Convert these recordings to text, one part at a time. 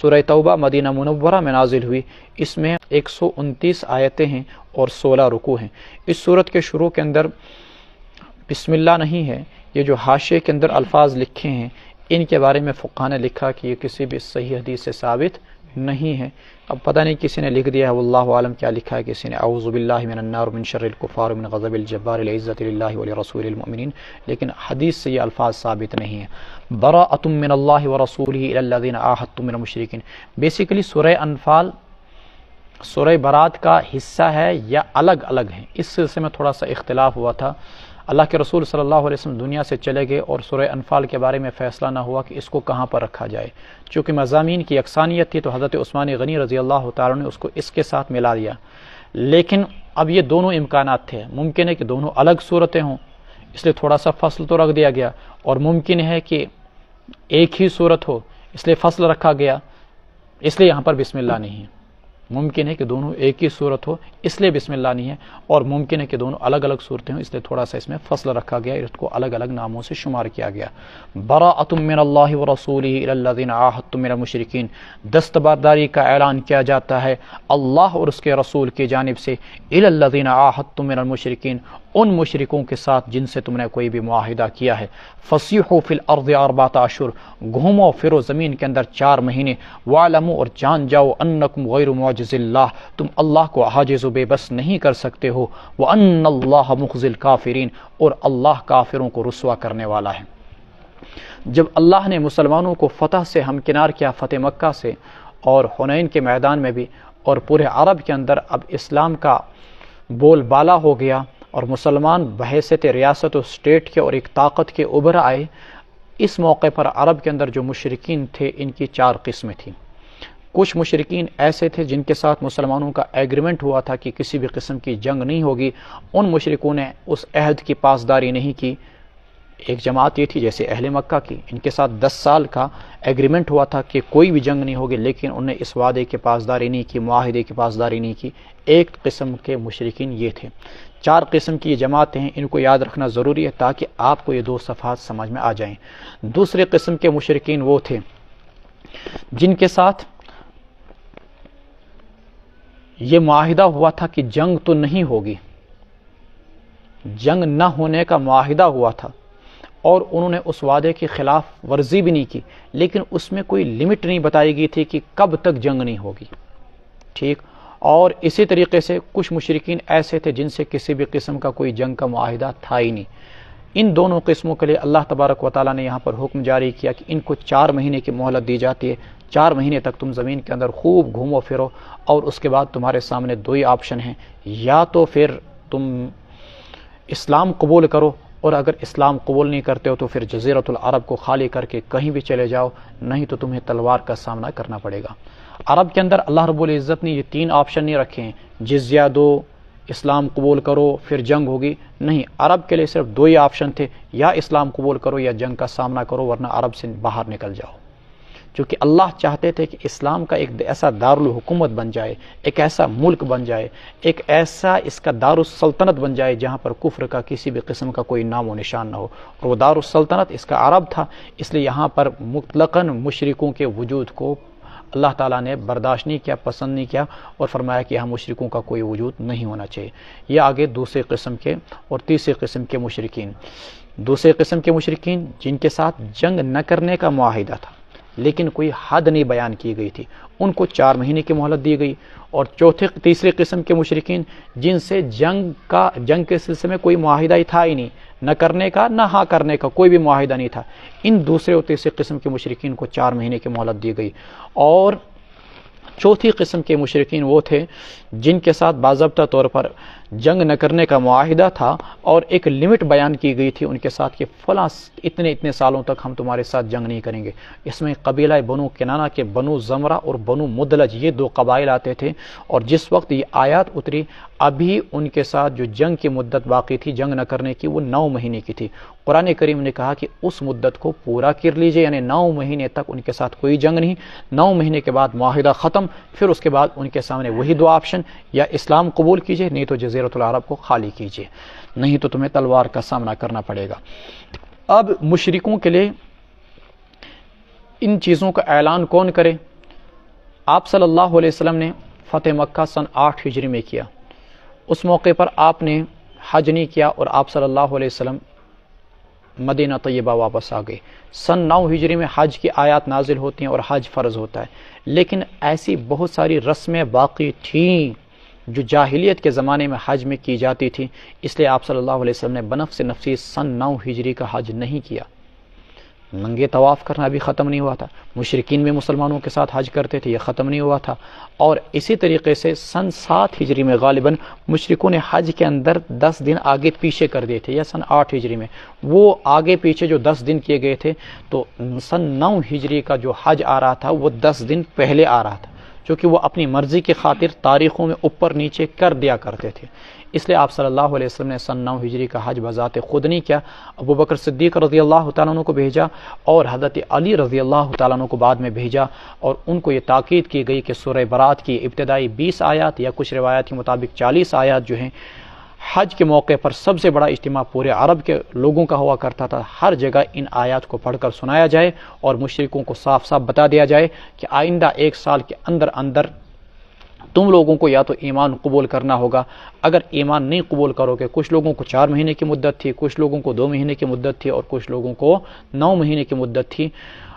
سورہ توبہ مدینہ منورہ میں نازل ہوئی، اس میں 129 آیتیں ہیں اور 16 رکوع ہیں۔ اس سورت کے شروع کے اندر بسم اللہ نہیں ہے، یہ جو حاشیے کے اندر الفاظ لکھے ہیں ان کے بارے میں فقہاء نے لکھا کہ یہ کسی بھی صحیح حدیث سے ثابت نہیں ہے۔ اب پتہ نہیں کسی نے لکھ دیا ہے، واللہ عالم کیا لکھا ہے، کسی نے اعوذ باللہ من النار من شر الکفار من غضب الجبار العزت للہ ولرسول المؤمنین، لیکن حدیث سے یہ الفاظ ثابت نہیں ہیں۔ براءۃ من اللہ ورسولہ الی الذین عاہدتم من المشرکین، بیسیکلی سورہ انفال سورہ برات کا حصہ ہے یا الگ الگ ہیں، اس سلسلے میں تھوڑا سا اختلاف ہوا تھا۔ اللہ کے رسول صلی اللہ علیہ وسلم دنیا سے چلے گئے اور سورہ انفال کے بارے میں فیصلہ نہ ہوا کہ اس کو کہاں پر رکھا جائے، چونکہ مضامین کی یکسانیت تھی تو حضرت عثمان غنی رضی اللہ تعالیٰ نے اس کو اس کے ساتھ ملا دیا۔ لیکن اب یہ دونوں امکانات تھے، ممکن ہے کہ دونوں الگ صورتیں ہوں، اس لیے تھوڑا سا فصل تو رکھ دیا گیا، اور ممکن ہے کہ ایک ہی صورت ہو اس لیے فصل رکھا گیا، اس لیے یہاں پر بسم اللہ نہیں ہے۔ ممکن ہے کہ دونوں ایک ہی صورت ہو اس لیے بسم اللہ نہیں ہے، اور ممکن ہے کہ دونوں الگ الگ صورتیں ہوں اس لیے تھوڑا سا اس میں فصل رکھا گیا، اس کو الگ الگ ناموں سے شمار کیا گیا۔ براءۃ من اللہ ورسولہ الی الذین عاہدتم من المشرکین، دستبرداری کا اعلان کیا جاتا ہے اللہ اور اس کے رسول کی جانب سے، الی الذین عاہدتم من المشرکین، ان مشرکوں کے ساتھ جن سے تم نے کوئی بھی معاہدہ کیا ہے۔ فسیحوا فی الارض اربعۃ اشہر، گھومو پھرو زمین کے اندر 4 مہینے، واعلموا اور جان جاؤ انکم غیر معجز اللہ، تم اللہ کو عاجز و بے بس نہیں کر سکتے ہو، وان اللہ مخزی الکافرین، اور اللہ کافروں کو رسوا کرنے والا ہے۔ جب اللہ نے مسلمانوں کو فتح سے ہمکنار کیا، فتح مکہ سے اور حنین کے میدان میں بھی، اور پورے عرب کے اندر اب اسلام کا بول بالا ہو گیا اور مسلمان بحیثیت ریاست و اسٹیٹ کے اور ایک طاقت کے ابھر آئے، اس موقع پر عرب کے اندر جو مشرکین تھے ان کی 4 قسمیں تھیں۔ کچھ مشرکین ایسے تھے جن کے ساتھ مسلمانوں کا ایگریمنٹ ہوا تھا کہ کسی بھی قسم کی جنگ نہیں ہوگی، ان مشرکوں نے اس عہد کی پاسداری نہیں کی۔ ایک جماعت یہ تھی جیسے اہل مکہ کی، ان کے ساتھ 10 سال کا ایگریمنٹ ہوا تھا کہ کوئی بھی جنگ نہیں ہوگی، لیکن انہوں نے اس وعدے کی پاسداری نہیں کی، معاہدے کی پاسداری نہیں کی۔ ایک قسم کے مشرکین یہ تھے۔ 4 قسم کی یہ جماعتیں ہیں، ان کو یاد رکھنا ضروری ہے تاکہ آپ کو یہ 2 صفحات سمجھ میں آ جائیں۔ دوسرے قسم کے مشرکین وہ تھے جن کے ساتھ یہ معاہدہ ہوا تھا کہ جنگ تو نہیں ہوگی، جنگ نہ ہونے کا معاہدہ ہوا تھا، اور انہوں نے اس وعدے کی خلاف ورزی بھی نہیں کی، لیکن اس میں کوئی لمٹ نہیں بتائی گئی تھی کہ کب تک جنگ نہیں ہوگی، ٹھیک۔ اور اسی طریقے سے کچھ مشرکین ایسے تھے جن سے کسی بھی قسم کا کوئی جنگ کا معاہدہ تھا ہی نہیں۔ ان دونوں قسموں کے لیے اللہ تبارک و تعالیٰ نے یہاں پر حکم جاری کیا کہ ان کو 4 مہینے کی مہلت دی جاتی ہے۔ 4 مہینے تک تم زمین کے اندر خوب گھومو پھرو، اور اس کے بعد تمہارے سامنے 2 ہی آپشن ہیں، یا تو پھر تم اسلام قبول کرو، اور اگر اسلام قبول نہیں کرتے ہو تو پھر جزیرۃ العرب کو خالی کر کے کہیں بھی چلے جاؤ، نہیں تو تمہیں تلوار کا سامنا کرنا پڑے گا۔ عرب کے اندر اللہ رب العزت نے یہ 3 آپشن نہیں رکھے ہیں، جزیہ دو، اسلام قبول کرو پھر جنگ ہوگی، نہیں، عرب کے لیے صرف 2 ہی آپشن تھے، یا اسلام قبول کرو یا جنگ کا سامنا کرو، ورنہ عرب سے باہر نکل جاؤ۔ چونکہ اللہ چاہتے تھے کہ اسلام کا ایک ایسا دارالحکومت بن جائے، ایک ایسا ملک بن جائے، ایک ایسا اس کا دارالسلطنت بن جائے جہاں پر کفر کا کسی بھی قسم کا کوئی نام و نشان نہ ہو، اور وہ دارالسلطنت اس کا عرب تھا، اس لیے یہاں پر مطلقاً مشرکوں کے وجود کو اللہ تعالیٰ نے برداشت نہیں کیا، پسند نہیں کیا، اور فرمایا کہ یہاں مشرکوں کا کوئی وجود نہیں ہونا چاہیے۔ یہ آگے دوسرے قسم کے اور تیسرے قسم کے مشرکین۔ دوسرے قسم کے مشرکین جن کے ساتھ جنگ نہ کرنے کا معاہدہ تھا لیکن کوئی حد نہیں بیان کی گئی تھی، ان کو 4 مہینے کی مہلت دی گئی۔ اور تیسرے قسم کے مشرکین جن سے جنگ کے سلسلے میں کوئی معاہدہ ہی تھا ہی نہیں، نہ کرنے کا نہ ہاں کرنے کا کوئی بھی معاہدہ نہیں تھا، ان دوسرے اور تیسرے قسم کے مشرکین کو 4 مہینے کی مہلت دی گئی۔ اور چوتھی قسم کے مشرکین وہ تھے جن کے ساتھ باضابطہ طور پر جنگ نہ کرنے کا معاہدہ تھا اور ایک لمٹ بیان کی گئی تھی ان کے ساتھ کہ فلاں اتنے سالوں تک ہم تمہارے ساتھ جنگ نہیں کریں گے۔ اس میں قبیلہ بنو کنانہ کے بنو زمرہ اور بنو مدلج یہ 2 قبائل آتے تھے، اور جس وقت یہ آیات اتری ابھی ان کے ساتھ جو جنگ کی مدت باقی تھی جنگ نہ کرنے کی وہ 9 مہینے کی تھی۔ قرآن کریم نے کہا کہ اس مدت کو پورا کر لیجئے، یعنی 9 مہینے تک ان کے ساتھ کوئی جنگ نہیں، 9 مہینے کے بعد معاہدہ ختم، پھر اس کے بعد ان کے سامنے وہی 2 آپشن، یا اسلام قبول کیجئے نہیں تو جزیرۃ العرب کو خالی کیجئے، نہیں تو تمہیں تلوار کا سامنا کرنا پڑے گا۔ اب مشرکوں کے لیے ان چیزوں کا اعلان کون کرے؟ آپ صلی اللہ علیہ وسلم نے فتح مکہ سن 8 ہجری میں کیا. اس موقع پر آپ نے حج نہیں کیا اور آپ صلی اللہ علیہ وسلم مدینہ طیبہ واپس آ گئے. سن 9 ہجری میں حج کی آیات نازل ہوتی ہیں اور حج فرض ہوتا ہے. لیکن ایسی بہت ساری رسمیں باقی تھیں جو جاہلیت کے زمانے میں حج میں کی جاتی تھی، اس لیے آپ صلی اللہ علیہ وسلم نے بنفس نفسی سن 9 ہجری کا حج نہیں کیا. ننگے طواف کرنا بھی ختم نہیں ہوا تھا، مشرکین بھی مسلمانوں کے ساتھ حج کرتے تھے، یہ ختم نہیں ہوا تھا. اور اسی طریقے سے سن 7 ہجری میں غالباً مشرکوں نے حج کے اندر 10 دن آگے پیچھے کر دیے تھے، یا سن 8 ہجری میں وہ آگے پیچھے جو 10 دن کیے گئے تھے، تو سن 9 ہجری کا جو حج آ رہا تھا وہ 10 دن پہلے آ رہا تھا، چونکہ وہ اپنی مرضی کی خاطر تاریخوں میں اوپر نیچے کر دیا کرتے تھے. اس لیے آپ صلی اللہ علیہ وسلم نے سن 9 ہجری کا حج بذات خود نہیں کیا. ابو بکر صدیق رضی اللہ تعالیٰ عنہ کو بھیجا اور حضرت علی رضی اللہ تعالیٰ عنہ کو بعد میں بھیجا، اور ان کو یہ تاکید کی گئی کہ سورہ برات کی ابتدائی 20 آیات یا کچھ روایات کے مطابق 40 آیات جو ہیں، حج کے موقع پر سب سے بڑا اجتماع پورے عرب کے لوگوں کا ہوا کرتا تھا، ہر جگہ ان آیات کو پڑھ کر سنایا جائے اور مشرکوں کو صاف صاف بتا دیا جائے کہ آئندہ 1 سال کے اندر تم لوگوں کو یا تو ایمان قبول کرنا ہوگا. اگر ایمان نہیں قبول کرو گے، کچھ لوگوں کو 4 مہینے کی مدت تھی، کچھ لوگوں کو 2 مہینے کی مدت تھی، اور کچھ لوگوں کو 9 مہینے کی مدت تھی،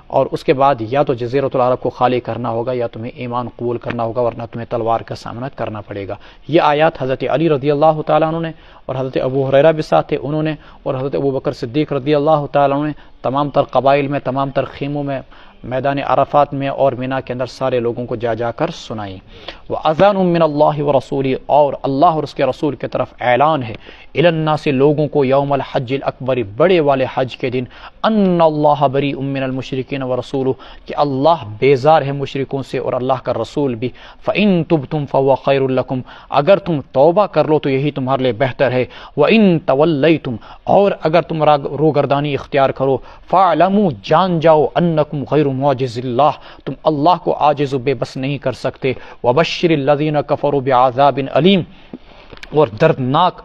اور اس کے بعد یا تو جزیرۃ العرب کو خالی کرنا ہوگا یا تمہیں ایمان قبول کرنا ہوگا، ورنہ تمہیں تلوار کا سامنا کرنا پڑے گا. یہ آیات حضرت علی رضی اللہ تعالیٰ عنہ نے اور حضرت ابو ہریرہ بھی ساتھ تھے، انہوں نے، اور حضرت ابو بکر صدیق رضی اللہ تعالیٰ عنہ نے تمام تر قبائل میں، تمام تر خیموں میں، میدان عرفات میں اور مینا کے اندر سارے لوگوں کو جا جا کر سنائی. وَأَذَانٌ مِّنَ اللَّهِ وَرَسُولِهِ، اور اللہ اور اس کے رسول کی طرف اعلان ہے، إِلَى النَّاسِ لوگوں کو، یوم الحج الاکبر بڑے والے حج کے دن، أَنَّ اللَّهَ بَرِيءٌ مِّنَ الْمُشْرِكِينَ وَرَسُولُهُ، کہ اللہ بیزار ہے مشرکوں سے اور اللہ کا رسول بھی. فَإِن تُبْتُمْ فَهُوَ خَيْرٌ لَكُمْ، اگر تم توبہ کر لو تو یہی تمہارے لیے بہتر ہے. وَإِن تَوَلَّيْتُمْ، اور اگر تم روگردانی اختیار کرو، فَاعْلَمُوا، جان جاؤ، أَنَّكُمْ غَيْرُ معجز اللہ، تم اللہ کو عاجز و بے بس نہیں کر سکتے. وبشر الذین کفروا بعذاب علیم، اور دردناک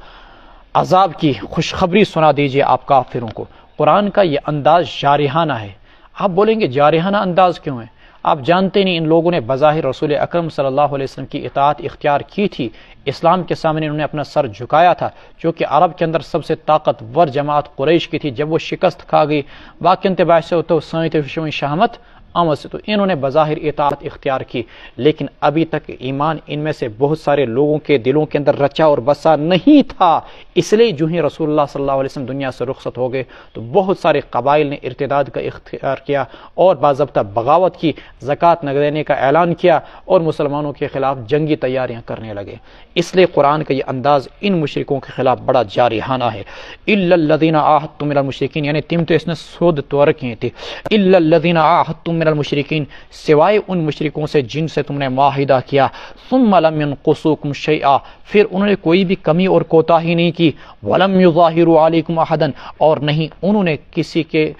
عذاب کی خوشخبری سنا دیجئے آپ کافروں کو. قرآن کا یہ انداز جارحانہ ہے. آپ بولیں گے جارحانہ انداز کیوں ہے؟ آپ جانتے نہیں ان لوگوں نے بظاہر رسول اکرم صلی اللہ علیہ وسلم کی اطاعت اختیار کی تھی، اسلام کے سامنے انہوں نے اپنا سر جھکایا تھا، چونکہ عرب کے اندر سب سے طاقتور جماعت قریش کی تھی. جب وہ شکست کھا گئی، باقی انتباہ سے تو سائت شہمت آمد سے، تو انہوں نے بظاہر اطاعت اختیار کی، لیکن ابھی تک ایمان ان میں سے بہت سارے لوگوں کے دلوں کے اندر رچا اور بسا نہیں تھا. اس لیے جو ہی رسول اللہ صلی اللہ علیہ وسلم دنیا سے رخصت ہو گئے تو بہت سارے قبائل نے ارتداد کا اختیار کیا اور باضابطہ بغاوت کی، زکوٰۃ نہ دینے کا اعلان کیا اور مسلمانوں کے خلاف جنگی تیاریاں کرنے لگے. اس لیے قرآن کا یہ انداز ان مشرکوں کے خلاف بڑا جارحانہ ہے. الا الذین عاہدتم من المشرکین، یعنی تم تو اس نے سود تو رکھی تھی. الا الذین عاہدتم من المشرکین، سوائے ان مشرکوں سے جن سے تم نے معاہدہ کیا. ثم لم ينقصوکم شیئا، پھر انہوں نے کوئی بھی کمی اور کوتاہی نہیں کی. ولم یظاہروا علیکم احدا، اور نہیں انہوں نے کسی کے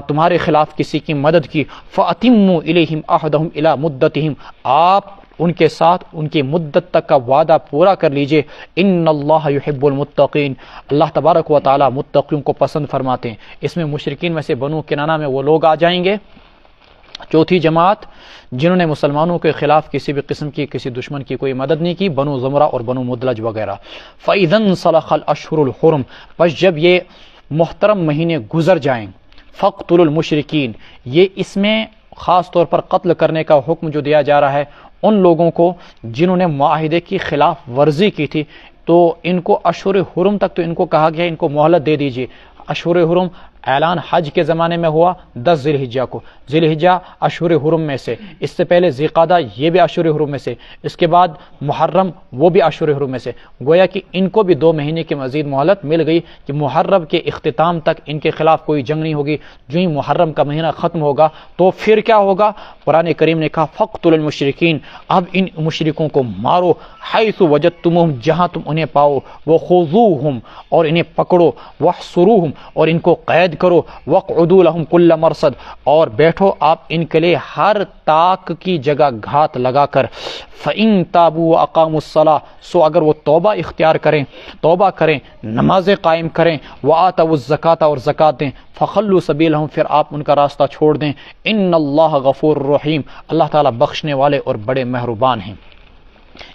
تمہارے خلاف کسی کی مدد کی. فَأَتِمُّوا إِلَيْهِمْ عَهْدَهُمْ إِلَى مُدَّتِهِمْ، آپ ان کے ساتھ ان کی مدت تک کا وعدہ پورا کر لیجئے. ان اللہ یحب المتقین، اللہ تبارک و تعالی متقیوں کو پسند فرماتے ہیں. اس میں مشرکین میں سے بنو کنانہ میں وہ لوگ آ جائیں گے، چوتھی جماعت جنہوں نے مسلمانوں کے خلاف کسی بھی قسم کی کسی دشمن کی کوئی مدد نہیں کی، بنو زمرہ اور بنو مدلج وغیرہ. فَإِذَا انْسَلَخَ الْأَشْهُرُ الْحُرُمُ، پس جب یہ محترم مہینے گزر جائیں، فَاقْتُلُوا الْمُشْرِكِينَ، یہ اس میں خاص طور پر قتل کرنے کا حکم جو دیا جا رہا ہے ان لوگوں کو جنہوں نے معاہدے کی خلاف ورزی کی تھی. تو ان کو اشہر حرم تک تو ان کو کہا گیا ان کو مہلت دے دیجیے. اشہر حرم اعلان حج کے زمانے میں ہوا 10 ذی الحجہ کو. ذی الحجہ اشہر حرم میں سے، اس سے پہلے ذی القعدہ یہ بھی اشہر حرم میں سے، اس کے بعد محرم وہ بھی اشہر حرم میں سے. گویا کہ ان کو بھی 2 مہینے کی مزید مہلت مل گئی کہ محرم کے اختتام تک ان کے خلاف کوئی جنگ نہیں ہوگی. جو ہی محرم کا مہینہ ختم ہوگا تو پھر کیا ہوگا؟ قرآن کریم نے کہا فَاقْتُلُوا الْمُشْرِكِينَ، اب ان مشرکوں کو مارو، حیث وجدتموہم، جہاں تم انہیں پاؤ، وَخُذُوہم، اور انہیں پکڑو، وَاحْصُرُوہم، اور ان کو قید قید کرو، وقعدوا لهم کل مرصد، اور بیٹھو آپ ان کے لیے ہر طاق کی جگہ گھات لگا کر، فَإِن تَابُوا وَأَقَامُوا الصَّلَاةَ، سو اگر وہ توبہ اختیار کریں، توبہ کریں، نمازیں قائم کریں، وَآتَوُا الزَّكَاةَ، اور زکوٰۃ دیں، فَخَلُّوا سَبِيلَهُمْ، پھر آپ ان کا راستہ چھوڑ دیں، ان اللہ غفور رحیم، اللہ تعالیٰ بخشنے والے اور بڑے مہربان ہیں۔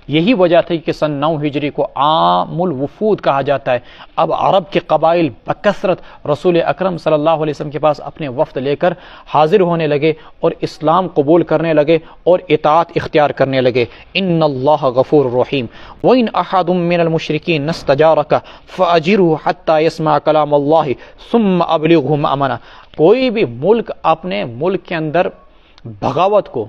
یہی وجہ تھی کہ سن 9 ہجری کو عام الوفود کہا جاتا ہے۔ اب عرب کے قبائل بکثرت رسول اکرم صلی اللہ علیہ وسلم کے پاس اپنے وفد لے کر حاضر ہونے لگے اور اسلام قبول کرنے لگے اور اطاعت اختیار کرنے لگے۔ ان اللہ غفور رحیم۔ وَإِنْ أَحَدٌ مِّنَ الْمُشْرِكِينَ اسْتَجَارَكَ فَأَجِرْهُ حَتَّى يَسْمَعَ كَلَامَ اللَّهِ ثُمَّ أَبْلِغْهُ مَأْمَنَهُ، کوئی بھی ملک اپنے ملک کے اندر بغاوت کو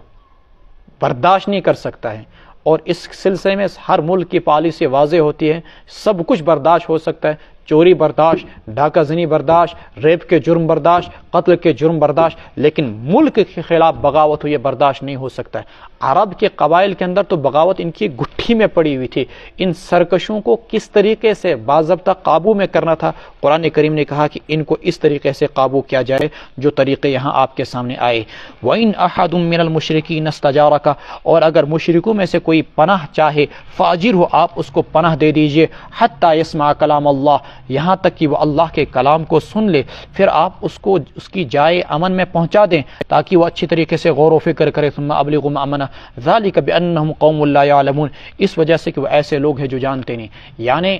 برداشت نہیں کر سکتا ہے، اور اس سلسلے میں ہر ملک کی پالیسی واضح ہوتی ہے، سب کچھ برداشت ہو سکتا ہے، چوری برداشت، ڈاکہ زنی برداشت، ریپ کے جرم برداشت، قتل کے جرم برداشت، لیکن ملک کے خلاف بغاوت ہو یہ برداشت نہیں ہو سکتا ہے۔ عرب کے قبائل کے اندر تو بغاوت ان کی گٹھی میں پڑی ہوئی تھی۔ ان سرکشوں کو کس طریقے سے باضابطہ قابو میں کرنا تھا، قرآن کریم نے کہا کہ ان کو اس طریقے سے قابو کیا جائے جو طریقے یہاں آپ کے سامنے آئے۔ وَإِنْ أَحَدٌ مِّنَ الْمُشْرِكِينَ اسْتَجَارَكَ، اور اگر مشرکوں میں سے کوئی پناہ چاہے، فَأَجِرْهُ، آپ اس کو پناہ دے دیجئے، حَتَّى يَسْمَعَ كَلَامَ اللَّهِ، یہاں تک کہ وہ اللہ کے کلام کو سن لے، پھر آپ اس کو اس کی جائے امن میں پہنچا دیں تاکہ وہ اچھی طریقے سے غور و فکر کرے۔ ثم ابلغوا مأمنہ ذالک بانہم قوم لا یعلمون، اس وجہ سے کہ وہ ایسے لوگ ہیں جو جانتے نہیں۔ یعنی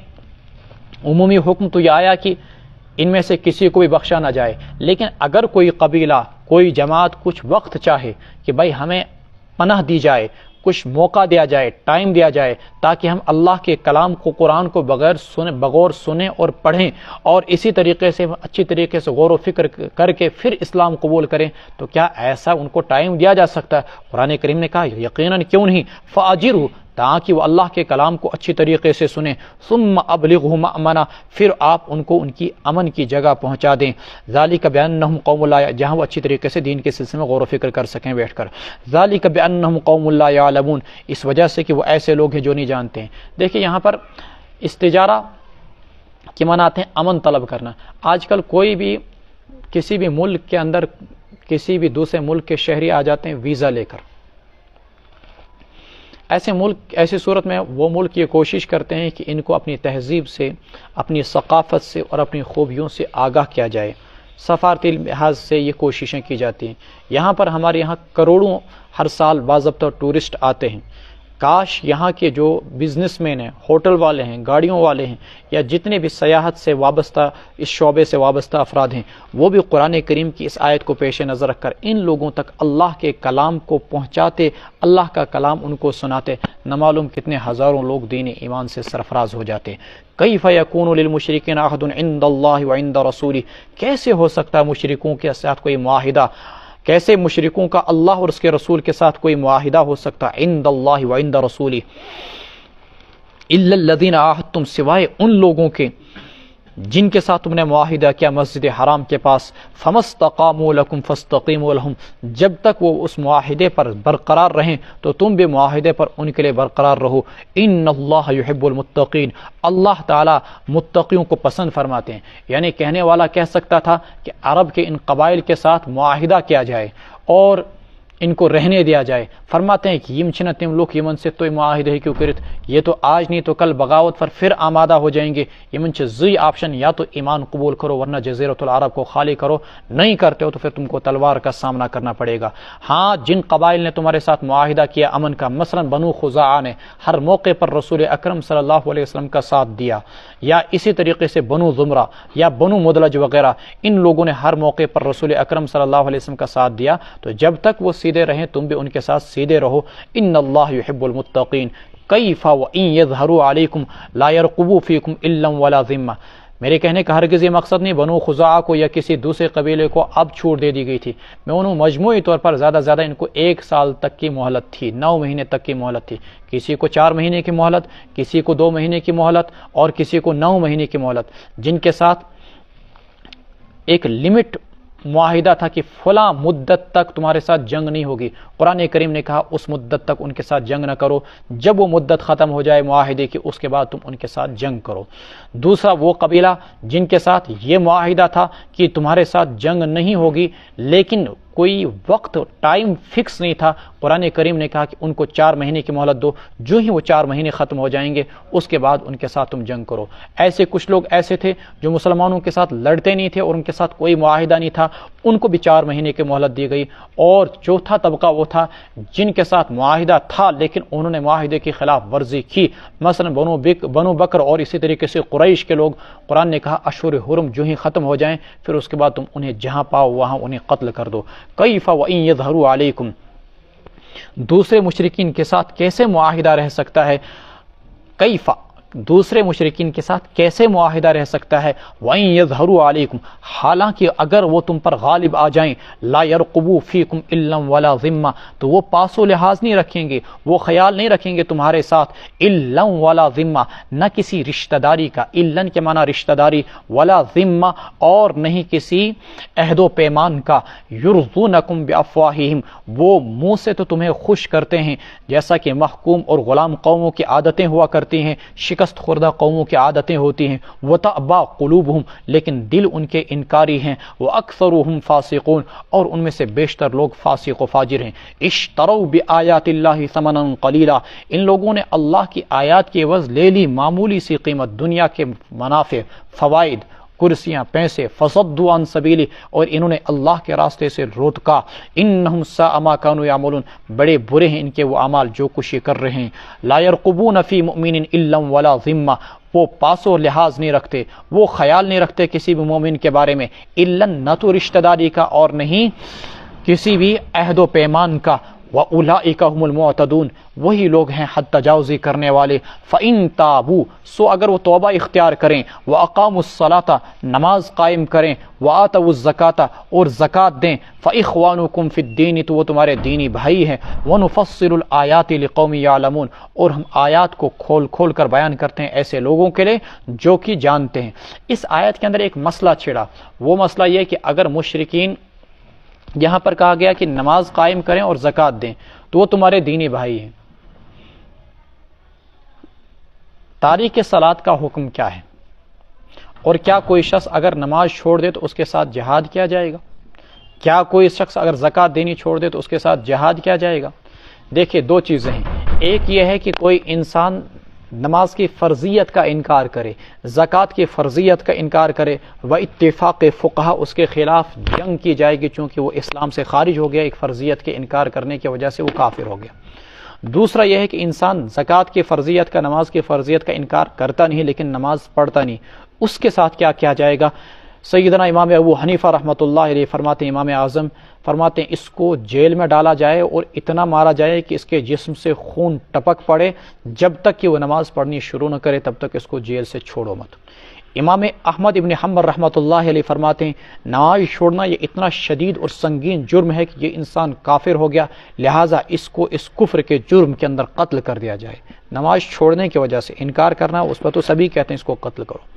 عمومی حکم تو یہ آیا کہ ان میں سے کسی کو بھی بخشا نہ جائے، لیکن اگر کوئی قبیلہ، کوئی جماعت کچھ وقت چاہے کہ بھائی ہمیں پناہ دی جائے، کچھ موقع دیا جائے، ٹائم دیا جائے، تاکہ ہم اللہ کے کلام کو، قرآن کو بغور سنیں اور پڑھیں، اور اسی طریقے سے اچھی طریقے سے غور و فکر کر کے پھر اسلام قبول کریں، تو کیا ایسا ان کو ٹائم دیا جا سکتا ہے؟ قرآن کریم نے کہا یقیناً کیوں نہیں، فَأَجِرْهُ، تاکہ وہ اللہ کے کلام کو اچھی طریقے سے سنیں، ثم ابلغہ مأمنہ، پھر آپ ان کو ان کی امن کی جگہ پہنچا دیں، ذالک بانہم قوم لا، جہاں وہ اچھی طریقے سے دین کے سلسلے میں غور و فکر کر سکیں بیٹھ کر، ذالک بانہم قوم لا یعلمون، اس وجہ سے کہ وہ ایسے لوگ ہیں جو نہیں جانتے ہیں۔ دیکھیں یہاں پر استجارہ کے معنی آتے ہیں امن طلب کرنا۔ آج کل کوئی بھی کسی بھی ملک کے اندر کسی بھی دوسرے ملک کے شہری آ جاتے ہیں ویزا لے کر، ایسی صورت میں وہ ملک یہ کوشش کرتے ہیں کہ ان کو اپنی تہذیب سے، اپنی ثقافت سے اور اپنی خوبیوں سے آگاہ کیا جائے۔ سفارتی لحاظ سے یہ کوششیں کی جاتی ہیں۔ یہاں پر ہمارے یہاں کروڑوں ہر سال باضابطہ ٹورسٹ آتے ہیں۔ کاش یہاں کے جو بزنس مین ہیں، ہوٹل والے ہیں، گاڑیوں والے ہیں، یا جتنے بھی سیاحت سے وابستہ، اس شعبے سے وابستہ افراد ہیں، وہ بھی قرآن کریم کی اس آیت کو پیش نظر رکھ کر ان لوگوں تک اللہ کے کلام کو پہنچاتے، اللہ کا کلام ان کو سناتے، نہ معلوم کتنے ہزاروں لوگ دین ایمان سے سرفراز ہو جاتے۔ کیف یکون للمشرکین عہد عند اللہ وعند رسولہ، کیسے ہو سکتا ہے مشرکوں کے ساتھ کوئی معاہدہ، کیسے مشرکوں کا اللہ اور اس کے رسول کے ساتھ کوئی معاہدہ ہو سکتا؟ عند اللہ وعند رسولہ، الا الذین عاہدتم، سوائے ان لوگوں کے جن کے ساتھ تم نے معاہدہ کیا مسجد حرام کے پاس، فمستقاموا لکم فاستقیموا لہم، جب تک وہ اس معاہدے پر برقرار رہیں تو تم بھی معاہدے پر ان کے لیے برقرار رہو۔ ان اللہ یحب المتقین، اللہ تعالیٰ متقیوں کو پسند فرماتے ہیں۔ یعنی کہنے والا کہہ سکتا تھا کہ عرب کے ان قبائل کے ساتھ معاہدہ کیا جائے اور ان کو رہنے دیا جائے، فرماتے ہیں کہ یم چھنا تم لوگ یمن سے تو معاہدے کیوں کرت، یہ تو آج نہیں تو کل بغاوت پر پھر آمادہ ہو جائیں گے، یمن چھ زی آپشن، یا تو ایمان قبول کرو ورنہ جزیرۃ العرب کو خالی کرو، نہیں کرتے ہو تو پھر تم کو تلوار کا سامنا کرنا پڑے گا۔ ہاں جن قبائل نے تمہارے ساتھ معاہدہ کیا امن کا، مثلا بنو خزاعہ نے ہر موقع پر رسول اکرم صلی اللہ علیہ وسلم کا ساتھ دیا، یا اسی طریقے سے بنو زمرہ یا بنو مدلج وغیرہ، ان لوگوں نے ہر موقع پر رسول اکرم صلی اللہ علیہ وسلم کا ساتھ دیا، تو جب تک وہ سیدھے رہیں تم بھی ان کے ساتھ سیدھے رہو۔ ان اللہ یحب المتقین، کیف وان یظہروا علیکم لا یرقبوا فیکم الا ولا ذمہ، میرے کہنے کا ہرگز یہ مقصد نہیں بنو خزاعہ کو یا کسی دوسرے قبیلے کو اب چھوٹ دے دی گئی تھی، میں انہوں مجموعی طور پر زیادہ زیادہ ان کو 1 سال تک کی مہلت تھی، 9 مہینے تک کی مہلت تھی، کسی کو 4 مہینے کی مہلت، کسی کو 2 مہینے کی مہلت، اور کسی کو 9 مہینے کی مہلت، جن کے ساتھ ایک لمٹ معاہدہ تھا کہ فلاں مدت تک تمہارے ساتھ جنگ نہیں ہوگی، قرآن کریم نے کہا اس مدت تک ان کے ساتھ جنگ نہ کرو، جب وہ مدت ختم ہو جائے معاہدے کی اس کے بعد تم ان کے ساتھ جنگ کرو۔ دوسرا وہ قبیلہ جن کے ساتھ یہ معاہدہ تھا کہ تمہارے ساتھ جنگ نہیں ہوگی لیکن کوئی وقت ٹائم فکس نہیں تھا، قرآن کریم نے کہا کہ ان کو 4 مہینے کی مہلت دو، جو ہی وہ 4 مہینے ختم ہو جائیں گے اس کے بعد ان کے ساتھ تم جنگ کرو۔ ایسے کچھ لوگ ایسے تھے جو مسلمانوں کے ساتھ لڑتے نہیں تھے اور ان کے ساتھ کوئی معاہدہ نہیں تھا، ان کو بھی 4 مہینے کی مہلت دی گئی۔ اور چوتھا طبقہ وہ تھا جن کے ساتھ معاہدہ تھا لیکن انہوں نے معاہدے کی خلاف ورزی کی، مثلا بنو بکر اور اسی طریقے سے قریش کے لوگ۔ قرآن نے کہا اشہر حرم جو ہی ختم ہو جائیں پھر اس کے بعد تم انہیں جہاں پاؤ وہاں انہیں قتل کر دو۔ کیف وَإِن يَظْهَرُوا عَلَيْكُمْ، دوسرے مشرکین کے ساتھ کیسے معاہدہ رہ سکتا ہے؟ کیف، دوسرے مشرکین کے ساتھ کیسے معاہدہ رہ سکتا ہے؟ وَإِن يَظْهَرُوا عَلَيْكُمْ، حالانکہ اگر وہ تم پر غالب آ جائیں، لا يَرْقُبُوا فِيكُمْ إِلًّا وَلَا ذِمَّةً، تو وہ پاس و لحاظ نہیں رکھیں گے، وہ خیال نہیں رکھیں گے تمہارے ساتھ، إِلًّا وَلَا ذِمَّةً، نہ کسی رشتہ داری کا، إِلًّا کے معنی رشتہ داری، وَلَا ذِمَّةً اور نہیں کسی عہد و پیمان کا، يُرْضُونَكُمْ بِأَفْوَاهِهِمْ، وہ منہ سے تو تمہیں خوش کرتے ہیں جیسا کہ محکوم اور غلام قوموں کی عادتیں ہوا کرتی ہیں، شکست خوردہ قوموں کی عادتیں ہوتی ہیں، وَتَأْبَى قُلُوبُهُمْ، لیکن دل ان کے انکاری ہیں، وَأَكْثَرُهُمْ فَاسِقُونَ، اور ان میں سے بیشتر لوگ فاسق و فاجر ہیں۔ اشتروا بآیات اللہ ثمنا قلیلا، ان لوگوں نے اللہ کی آیات کی عوض لے لی معمولی سی قیمت، دنیا کے منافع، فوائد، کرسیاں، پیسے، فصدوا عن سبیلہ، اور انہوں نے اللہ کے راستے سے روکا، انہم ساء ما كانوا يعملون، بڑے برے ہیں ان کے وہ اعمال جو کچھ یہ کر رہے ہیں۔ لا يرقبون فی مؤمن الا ولا ذمہ، وہ پاس و لحاظ نہیں رکھتے، وہ خیال نہیں رکھتے کسی بھی مومن کے بارے میں، الا نہ تو رشتہ داری کا اور نہیں کسی بھی عہد و پیمان کا، وَأُولَئِكَ هُمُ الْمُعْتَدُونَ، وہی لوگ ہیں حد تجاوزی کرنے والے۔ فَإِن تَابُوا، سو اگر وہ توبہ اختیار کریں، وَأَقَامُوا الصَّلَاةَ، نماز قائم کریں، وَآتَوُا الزَّكَاةَ، اور زکوٰۃ دیں، فَإِخْوَانُكُمْ فِي الدِّينِ، تو وہ تمہارے دینی بھائی ہیں، وَنُفَصِّلُ الْآيَاتِ لِقَوْمٍ يَعْلَمُونَ، اور ہم آیات کو کھول کھول کر بیان کرتے ہیں ایسے لوگوں کے لیے جو کہ جانتے ہیں۔ اس آیت کے اندر ایک مسئلہ چھڑا، وہ مسئلہ یہ کہ اگر مشرکین، یہاں پر کہا گیا کہ نماز قائم کریں اور زکوٰۃ دیں تو وہ تمہارے دینی بھائی ہیں، تاریک صلاۃ کا حکم کیا ہے؟ اور کیا کوئی شخص اگر نماز چھوڑ دے تو اس کے ساتھ جہاد کیا جائے گا؟ کیا کوئی شخص اگر زکوٰۃ دینی چھوڑ دے تو اس کے ساتھ جہاد کیا جائے گا؟ دیکھیے دو چیزیں ہیں، ایک یہ ہے کہ کوئی انسان نماز کی فرضیت کا انکار کرے، زکوٰۃ کی فرضیت کا انکار کرے، و اتفاق فقہا اس کے خلاف جنگ کی جائے گی چونکہ وہ اسلام سے خارج ہو گیا، ایک فرضیت کے انکار کرنے کی وجہ سے وہ کافر ہو گیا۔ دوسرا یہ ہے کہ انسان زکوٰۃ کی فرضیت کا، نماز کی فرضیت کا انکار کرتا نہیں لیکن نماز پڑھتا نہیں، اس کے ساتھ کیا کیا جائے گا؟ سیدنا امام ابو حنیفہ رحمۃ اللہ علیہ فرماتے ہیں، امام اعظم فرماتے ہیں اس کو جیل میں ڈالا جائے اور اتنا مارا جائے کہ اس کے جسم سے خون ٹپک پڑے، جب تک کہ وہ نماز پڑھنی شروع نہ کرے تب تک اس کو جیل سے چھوڑو مت۔ امام احمد ابن حنبل رحمۃ اللہ علیہ فرماتے ہیں نماز چھوڑنا یہ اتنا شدید اور سنگین جرم ہے کہ یہ انسان کافر ہو گیا، لہٰذا اس کو اس کفر کے جرم کے اندر قتل کر دیا جائے۔ نماز چھوڑنے کی وجہ سے انکار کرنا، اس پر تو سبھی کہتے ہیں اس کو قتل کرو۔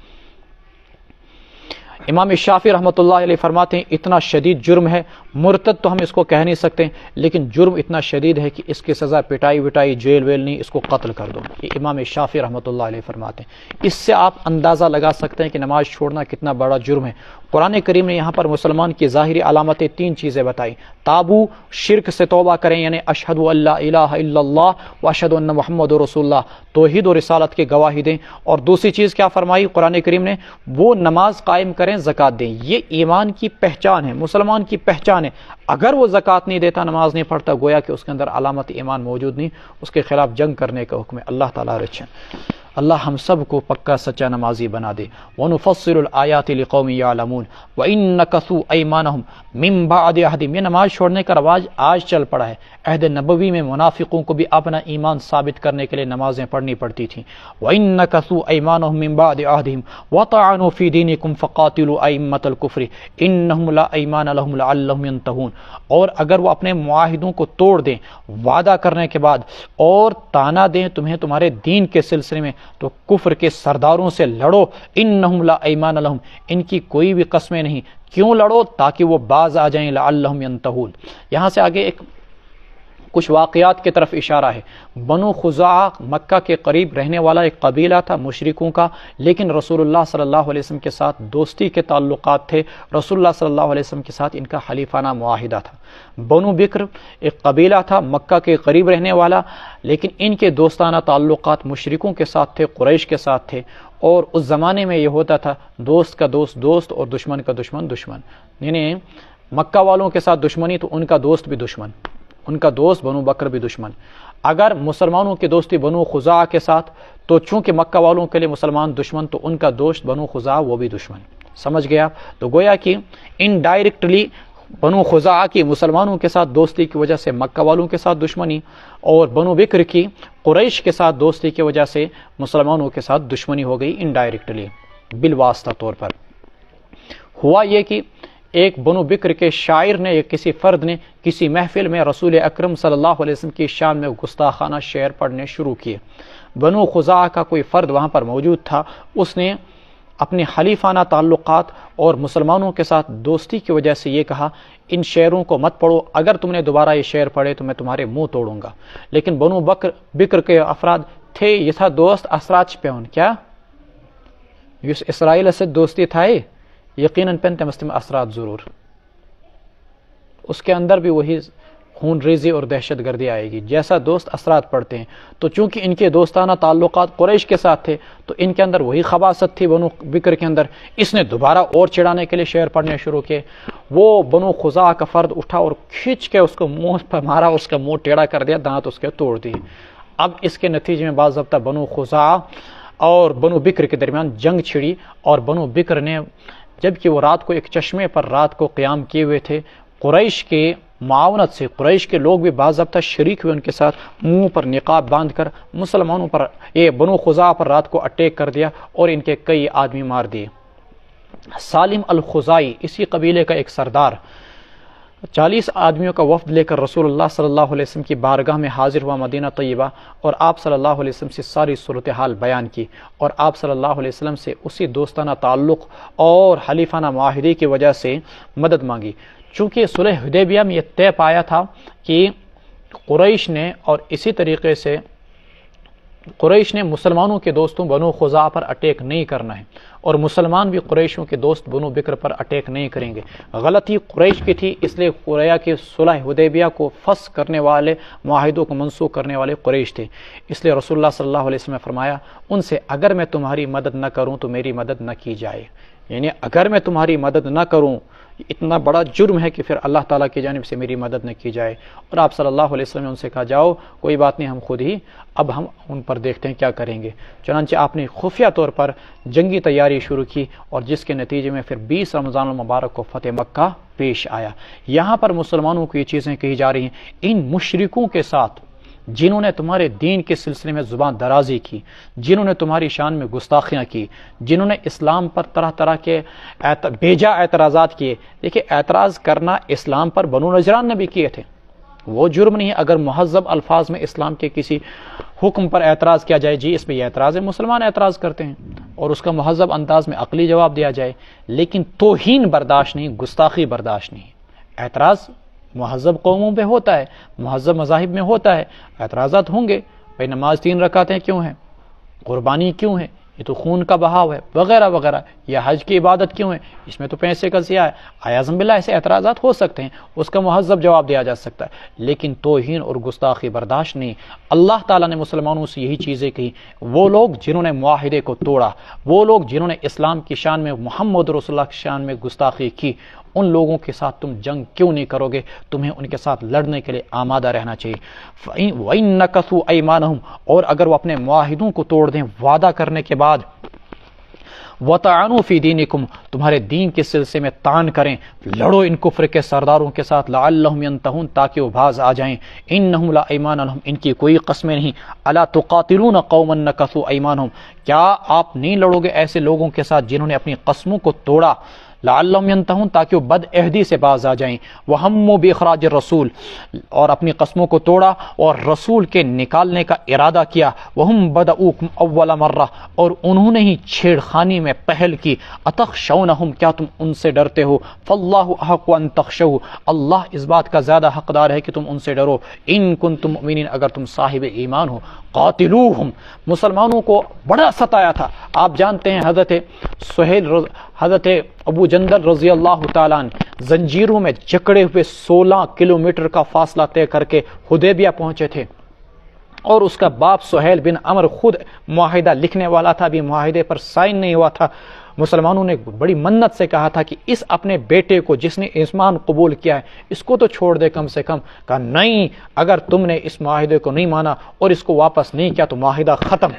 امام شافعی رحمۃ اللہ علیہ فرماتے ہیں اتنا شدید جرم ہے، مرتد تو ہم اس کو کہہ نہیں سکتے لیکن جرم اتنا شدید ہے کہ اس کی سزا پٹائی وٹائی، جیل ویل نہیں، اس کو قتل کر دو، یہ امام شافعی رحمۃ اللہ علیہ فرماتے ہیں۔ اس سے آپ اندازہ لگا سکتے ہیں کہ نماز چھوڑنا کتنا بڑا جرم ہے۔ قرآن کریم نے یہاں پر مسلمان کی ظاہری علامتیں 3 چیزیں بتائی، تابو، شرک سے توبہ کریں یعنی اشہد ان لا الہ الا اللہ و اشہد ان محمد رسول اللہ، توحید و رسالت کی گواہی دیں، اور دوسری چیز کیا فرمائی قرآن کریم نے؟ وہ نماز قائم کریں، زکوٰۃ دیں۔ یہ ایمان کی پہچان ہے، مسلمان کی پہچان ہے۔ اگر وہ زکوٰۃ نہیں دیتا، نماز نہیں پڑھتا، گویا کہ اس کے اندر علامت ایمان موجود نہیں، اس کے خلاف جنگ کرنے کا حکم ہے۔ اللہ تعالیٰ رچن، اللہ ہم سب کو پکا سچا نمازی بنا دے۔ وَنُفَصِّلُ الْآيَاتِ لِقَوْمٍ يَعْلَمُونَ وَإِن نَكَثُوا أَيْمَانَهُمْ مِن بَعْدِ عَهْدِهِمْ، یہ نماز چھوڑنے کا رواج آج چل پڑا ہے۔ عہد نبوی میں منافقوں کو بھی اپنا ایمان ثابت کرنے کے لیے نمازیں پڑھنی پڑتی تھیں۔ وَإِن نَكَثُوا أَيْمَانَهُمْ مِن بَعْدِ عَهْدِهِمْ وَطَعَنُوا فِي دِينِكُمْ فَقَاتِلُوا أَئِمَّةَ الْكُفْرِ إِنَّهُمْ لَا أَيْمَانَ لَهُمْ لَعَلَّهُمْ يَنْتَهُونَ، اور اگر وہ اپنے معاہدوں کو توڑ دیں وعدہ کرنے کے بعد اور تانا دیں تمہیں تمہارے دین کے سلسلے میں، تو کفر کے سرداروں سے لڑو۔ انہم لا ایمان لہم، ان کی کوئی بھی قسمیں نہیں کیوں لڑو؟ تاکہ وہ باز آ جائیں، لعلہم ینتہون۔ یہاں سے آگے ایک کچھ واقعات کی طرف اشارہ ہے۔ بنو خزاعہ مکہ کے قریب رہنے والا ایک قبیلہ تھا مشرکوں کا، لیکن رسول اللہ صلی اللہ علیہ وسلم کے ساتھ دوستی کے تعلقات تھے، رسول اللہ صلی اللہ علیہ وسلم کے ساتھ ان کا حلیفانہ معاہدہ تھا۔ بنو بکر ایک قبیلہ تھا مکہ کے قریب رہنے والا، لیکن ان کے دوستانہ تعلقات مشرکوں کے ساتھ تھے، قریش کے ساتھ تھے، اور اس زمانے میں یہ ہوتا تھا دوست کا دوست دوست اور دشمن کا دشمن دشمن، یعنی مکہ والوں کے ساتھ دشمنی تو ان کا دوست بھی دشمن، ان کا دوست بنو بکر بھی دشمن۔ اگر مسلمانوں کی دوستی بنو خزاعہ کے ساتھ تو چونکہ مکہ والوں کے لیے مسلمان دشمن تو ان کا دوست بنو خزاعہ وہ بھی دشمن، سمجھ گیا؟ تو گویا کہ انڈائریکٹلی بنو خزاعہ کی مسلمانوں کے ساتھ دوستی کی وجہ سے مکہ والوں کے ساتھ دشمنی، اور بنو بکر کی قریش کے ساتھ دوستی کی وجہ سے مسلمانوں کے ساتھ دشمنی ہو گئی انڈائریکٹلی، بالواسطہ طور پر۔ ہوا یہ کہ ایک بنو بکر کے شاعر نے یا کسی فرد نے کسی محفل میں رسول اکرم صلی اللہ علیہ وسلم کی شان میں گستاخانہ شعر پڑھنے شروع کیے۔ بنو خزاعہ کا کوئی فرد وہاں پر موجود تھا، اس نے اپنے حلیفانہ تعلقات اور مسلمانوں کے ساتھ دوستی کی وجہ سے یہ کہا ان شعروں کو مت پڑھو، اگر تم نے دوبارہ یہ شعر پڑھے تو میں تمہارے منہ توڑوں گا۔ لیکن بنو بکر کے افراد تھے، یہ تھا دوست اسراچ پیون، کیا یس اسرائیل سے دوستی تھا، یقیناً پنت مسلم اثرات ضرور، اس کے اندر بھی وہی خون ریزی اور دہشت گردی آئے گی جیسا دوست اثرات پڑھتے ہیں۔ تو چونکہ ان کے دوستانہ تعلقات قریش کے ساتھ تھے تو ان کے اندر وہی خباثت تھی بنو بکر کے اندر، اس نے دوبارہ اور چڑھانے کے لیے شعر پڑھنے شروع کیے۔ وہ بنو خزاعہ کا فرد اٹھا اور کھینچ کے اس کو منہ پر مارا، اس کا منہ ٹیڑھا کر دیا، دانت اس کے توڑ دیے۔ اب اس کے نتیجے میں باضابطہ بنو خزاعہ اور بنو بکر کے درمیان جنگ چھڑی، اور بنو بکر نے جبکہ وہ رات کو ایک چشمے پر رات کو قیام کیے ہوئے تھے، قریش کے معاونت سے قریش کے لوگ بھی باضابطہ شریک ہوئے ان کے ساتھ، منہ پر نقاب باندھ کر مسلمانوں پر یہ بنو خزاعہ پر رات کو اٹیک کر دیا اور ان کے کئی آدمی مار دیے۔ سالم الخزائی اسی قبیلے کا ایک سردار 40 آدمیوں کا وفد لے کر رسول اللہ صلی اللہ علیہ وسلم کی بارگاہ میں حاضر ہوا مدینہ طیبہ، اور آپ صلی اللہ علیہ وسلم سے ساری صورتحال بیان کی، اور آپ صلی اللہ علیہ وسلم سے اسی دوستانہ تعلق اور حلیفانہ معاہدے کی وجہ سے مدد مانگی۔ چونکہ صلح حدیبیہ میں یہ طے پایا تھا کہ قریش نے اور اسی طریقے سے قریش نے مسلمانوں کے دوستوں بنو خزاعہ پر اٹیک نہیں کرنا ہے، اور مسلمان بھی قریشوں کے دوست بنو بکر پر اٹیک نہیں کریں گے۔ غلطی قریش کی تھی، اس لیے قریہ کے صلح حدیبیہ کو فسخ کرنے والے، معاہدوں کو منسوخ کرنے والے قریش تھے۔ اس لیے رسول اللہ صلی اللہ علیہ وسلم نے فرمایا ان سے اگر میں تمہاری مدد نہ کروں تو میری مدد نہ کی جائے، یعنی اگر میں تمہاری مدد نہ کروں اتنا بڑا جرم ہے کہ پھر اللہ تعالیٰ کی جانب سے میری مدد نہ کی جائے۔ اور آپ صلی اللہ علیہ وسلم نے ان سے کہا جاؤ کوئی بات نہیں، ہم خود ہی اب ہم ان پر دیکھتے ہیں کیا کریں گے۔ چنانچہ آپ نے خفیہ طور پر جنگی تیاری شروع کی، اور جس کے نتیجے میں پھر 20 رمضان المبارک کو فتح مکہ پیش آیا۔ یہاں پر مسلمانوں کو یہ چیزیں کہی جا رہی ہیں، ان مشرکوں کے ساتھ جنہوں نے تمہارے دین کے سلسلے میں زبان درازی کی، جنہوں نے تمہاری شان میں گستاخیاں کی، جنہوں نے اسلام پر طرح طرح کے بیجا اعتراضات کیے۔ دیکھیں اعتراض کرنا اسلام پر بنو نجران نے بھی کیے تھے، وہ جرم نہیں ہے اگر مہذب الفاظ میں اسلام کے کسی حکم پر اعتراض کیا جائے، جی اس پہ یہ اعتراض ہے، مسلمان اعتراض کرتے ہیں، اور اس کا مہذب انداز میں عقلی جواب دیا جائے، لیکن توہین برداشت نہیں، گستاخی برداشت نہیں۔ اعتراض مہذب قوموں پہ ہوتا ہے، مہذب مذاہب میں ہوتا ہے، اعتراضات ہوں گے، بھائی نماز 3 رکعتیں کیوں ہیں، قربانی کیوں ہے، یہ تو خون کا بہاؤ ہے، وغیرہ وغیرہ، یا حج کی عبادت کیوں ہے، اس میں تو پیسے کا ضیاع ہے، اعاذ باللہ ایسے اعتراضات ہو سکتے ہیں، اس کا مہذب جواب دیا جا سکتا ہے، لیکن توہین اور گستاخی برداشت نہیں۔ اللہ تعالیٰ نے مسلمانوں سے یہی چیزیں کہی، وہ لوگ جنہوں نے معاہدے کو توڑا، وہ لوگ جنہوں نے اسلام کی شان میں، محمد رسول اللہ کی شان میں گستاخی کی، ان لوگوں کے ساتھ تم جنگ کیوں نہیں کرو گے؟ تمہیں ان کے ساتھ لڑنے کے لیے آمادہ رہنا چاہیے۔ وَإِن نَكَثُوا أَيْمَانَهُمْ، اور اگر وہ اپنے معاہدوں کو توڑ دیں وعدہ کرنے کے بعد، وَطَعَنُوا فِي دِينِكُمْ، تمہارے دین کے سلسلے میں طعن کریں، لڑو ان کفر کے سرداروں کے ساتھ، لَعَلَّهُمْ يَنْتَهُونَ، تاکہ وہ باز آ جائیں، إِنَّهُمْ لَا أَيْمَانَ لَهُمْ، ان کی کوئی قسمیں نہیں، أَلَا تُقَاتِلُونَ قَوْمًا نَكَثُوا أَيْمَانَهُمْ، کیا آپ نہیں لڑو گے ایسے لوگوں کے ساتھ جنہوں نے اپنی قسموں کو توڑا، لعلہم ینتہون تاکہ وہ بد عہدی سے باز آ جائیں، وہموا باخراج الرسول اور اپنی قسموں کو توڑا اور رسول کے نکالنے کا ارادہ کیا، وہم بدؤکم اول مرہ اور انہوں نے ہی چھیڑخانی میں پہل کی، اتخشونہم کیا تم ان سے ڈرتے ہو، فاللہ احق ان تخشوہ اللہ اس بات کا زیادہ حقدار ہے کہ تم ان سے ڈرو، ان کنتم مؤمنین اگر تم صاحب ایمان ہو، قاتلوہم مسلمانوں کو بڑا ستایا تھا۔ آپ جانتے ہیں حضرت ابو جندل رضی اللہ تعالیٰ عنہ زنجیروں میں جکڑے ہوئے 16 کلومیٹر کا فاصلہ طے کر کے حدیبیہ پہنچے تھے، اور اس کا باپ سہیل بن عمر خود معاہدہ لکھنے والا تھا، ابھی معاہدے پر سائن نہیں ہوا تھا۔ مسلمانوں نے بڑی منت سے کہا تھا کہ اس اپنے بیٹے کو جس نے ایمان قبول کیا ہے اس کو تو چھوڑ دے کم سے کم، کہا نہیں، اگر تم نے اس معاہدے کو نہیں مانا اور اس کو واپس نہیں کیا تو معاہدہ ختم۔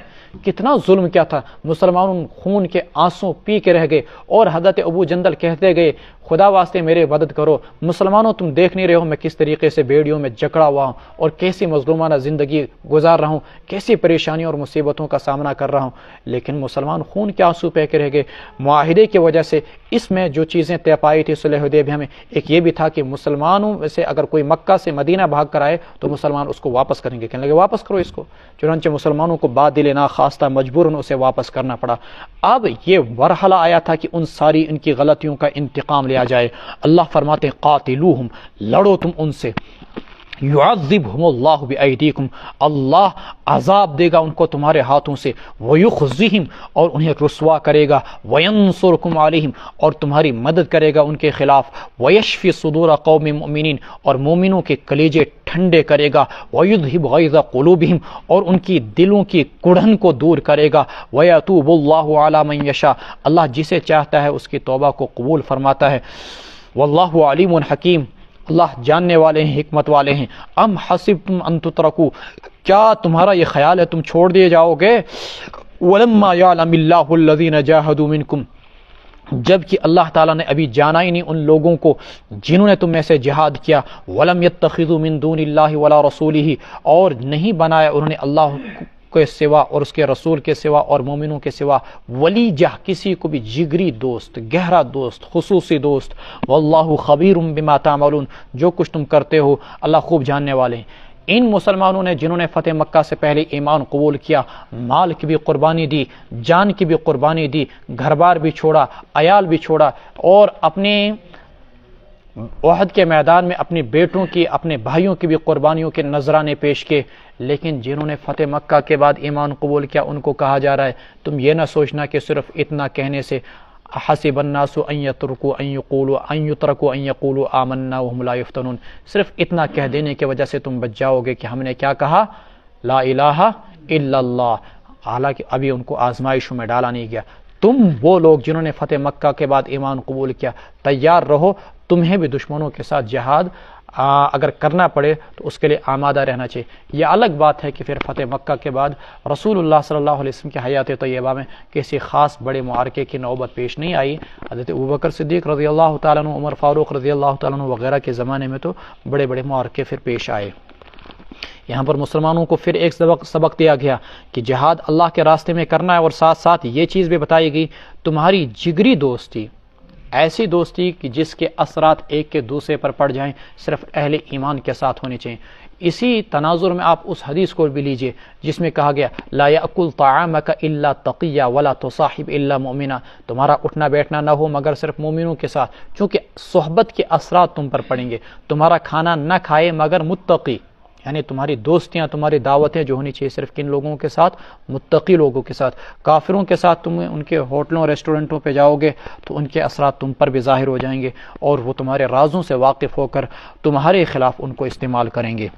کتنا ظلم کیا تھا، مسلمانوں خون کے آنسوں پی کے رہ گئے، اور حضرت ابو جندل کہتے گئے خدا واسطے میرے مدد کرو، مسلمانوں تم دیکھ نہیں رہے ہو میں کس طریقے سے بیڑیوں میں جکڑا ہوا ہوں اور کیسی مظلومانہ زندگی گزار رہا ہوں، کیسی پریشانیوں اور مصیبتوں کا سامنا کر رہا ہوں، لیکن مسلمان خون کے آنسو پہ کے رہ گئے۔ معاہدے کی وجہ سے اس میں جو چیزیں طے پائی تھی صلح حدیبیہ میں، ایک یہ بھی تھا کہ مسلمانوں میں سے اگر کوئی مکہ سے مدینہ بھاگ کر آئے تو مسلمان اس کو واپس کریں گے، کہنے لگے واپس کرو اس کو، چنانچہ مسلمانوں کو بادل ناخواستہ مجبوراً اسے واپس کرنا پڑا۔ اب یہ مرحلہ آیا تھا کہ ان کی غلطیوں کا انتقام لیا جائے۔ اللہ فرماتے ہیں قاتلوہم لڑو تم ان سے، یعذبہم اللہ بایدیکم اللہ عذاب دے گا ان کو تمہارے ہاتھوں سے، ویخزیہم اور انہیں رسوا کرے گا، وینصرکم علیہم اور تمہاری مدد کرے گا ان کے خلاف، ویشفی صدور قوم مؤمنین اور مومنوں کے کلیجے ٹھنڈے کرے گا، ویذہب غیظ قلوبہم اور ان کی دلوں کی کڑھن کو دور کرے گا، ویتوب اللہ علی من یشاء اللہ جسے چاہتا ہے اس کی توبہ کو قبول فرماتا ہے، واللہ علیم حکیم اللہ جاننے والے ہیں، حکمت والے ہیں۔ ام حسبتم ان تترکوا کیا تمہارا یہ خیال ہے تم چھوڑ دیے جاؤ گے، ولما یعلم اللہ الذین جاہدوا منکم جبکہ اللہ تعالیٰ نے ابھی جانا ہی نہیں ان لوگوں کو جنہوں نے تم میں سے جہاد کیا، ولم یتخذوا من دون اللہ ولا رسولہ اور نہیں بنایا انہوں نے اللہ کے سوا اور اس کے رسول کے سوا اور مومنوں کے سوا ولیجہ کسی کو بھی جگری دوست، گہرا دوست، خصوصی دوست، واللہ خبیر بما تعملون جو کچھ تم کرتے ہو اللہ خوب جاننے والے ہیں۔ ان مسلمانوں نے جنہوں نے فتح مکہ سے پہلے ایمان قبول کیا، مال کی بھی قربانی دی، جان کی بھی قربانی دی، گھر بار بھی چھوڑا، عیال بھی چھوڑا، اور اپنے احد کے میدان میں اپنے بیٹوں کی اپنے بھائیوں کی بھی قربانیوں کے نذرانے پیش کیے، لیکن جنہوں نے فتح مکہ کے بعد ایمان قبول کیا ان کو کہا جا رہا ہے تم یہ نہ سوچنا کہ صرف اتنا کہنے سے حسب الناس ان یترکوا ان یقولوا آمنا وهم لا یفتنون صرف اتنا کہہ دینے کی وجہ سے تم بچ جاؤ گے کہ ہم نے کیا کہا، لا الہ الا اللہ، حالانکہ ابھی ان کو آزمائشوں میں ڈالا نہیں گیا۔ تم وہ لوگ جنہوں نے فتح مکہ کے بعد ایمان قبول کیا تیار رہو، تمہیں بھی دشمنوں کے ساتھ جہاد اگر کرنا پڑے تو اس کے لیے آمادہ رہنا چاہیے۔ یہ الگ بات ہے کہ پھر فتح مکہ کے بعد رسول اللہ صلی اللہ علیہ وسلم کی حیات طیبہ میں کسی خاص بڑے معرکے کی نوبت پیش نہیں آئی۔ حضرت ابوبکر صدیق رضی اللہ تعالیٰ عنہ، عمر فاروق رضی اللہ تعالیٰ عنہ وغیرہ کے زمانے میں تو بڑے بڑے معرکے پھر پیش آئے۔ یہاں پر مسلمانوں کو پھر ایک سبق دیا گیا کہ جہاد اللہ کے راستے میں کرنا ہے، اور ساتھ ساتھ یہ چیز بھی بتائی گئی تمہاری جگری دوستی، ایسی دوستی کہ جس کے اثرات ایک کے دوسرے پر پڑ جائیں صرف اہل ایمان کے ساتھ ہونے چاہیے۔ اسی تناظر میں آپ اس حدیث کو بھی لیجئے جس میں کہا گیا لا یأکل طعامک الا تقی ولا تصاحب الا مؤمنا، تمہارا اٹھنا بیٹھنا نہ ہو مگر صرف مومنوں کے ساتھ، چونکہ صحبت کے اثرات تم پر پڑیں گے۔ تمہارا کھانا نہ کھائے مگر متقی، یعنی تمہاری دوستیاں تمہاری دعوتیں جو ہونی چاہیے صرف کن لوگوں کے ساتھ، متقی لوگوں کے ساتھ۔ کافروں کے ساتھ تم ان کے ہوٹلوں ریسٹورنٹوں پہ جاؤ گے تو ان کے اثرات تم پر بھی ظاہر ہو جائیں گے، اور وہ تمہارے رازوں سے واقف ہو کر تمہارے خلاف ان کو استعمال کریں گے۔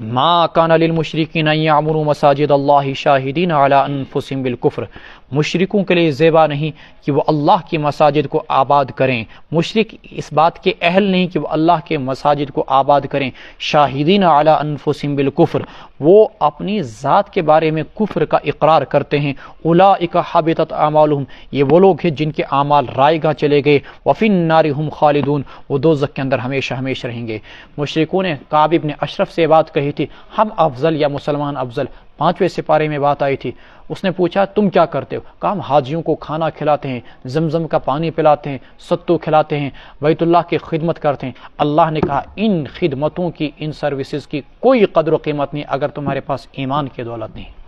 ما کان للمشرکین ان یعمروا مساجد اللہ شاہدین علی انفسہم بالکفر، مشرکوں کے لیے زیبا نہیں کہ وہ اللہ کی مساجد کو آباد کریں، مشرک اس بات کے اہل نہیں کہ وہ اللہ کے مساجد کو آباد کریں، شاہدین علی انفسہم بالکفر وہ اپنی ذات کے بارے میں کفر کا اقرار کرتے ہیں، اولئک حبطت اعمالہم یہ وہ لوگ ہیں جن کے اعمال رائے گاہ چلے گئے، وفی النار ہم خالدون وہ دوزخ کے اندر ہمیشہ ہمیشہ رہیں گے۔ مشرکوں نے کعب ابن اشرف سے بات کہی رہی تھی ہم افضل یا مسلمان افضل، 5ویں سپارے میں بات آئی تھی۔ اس نے پوچھا تم کیا کرتے ہو؟ کہا ہم حاجیوں کو کھانا کھلاتے ہیں، زمزم کا پانی پلاتے ہیں، ستو کھلاتے ہیں، بیت اللہ کی خدمت کرتے ہیں۔ اللہ نے کہا ان خدمتوں کی، ان سروسز کی کوئی قدر و قیمت نہیں اگر تمہارے پاس ایمان کی دولت نہیں۔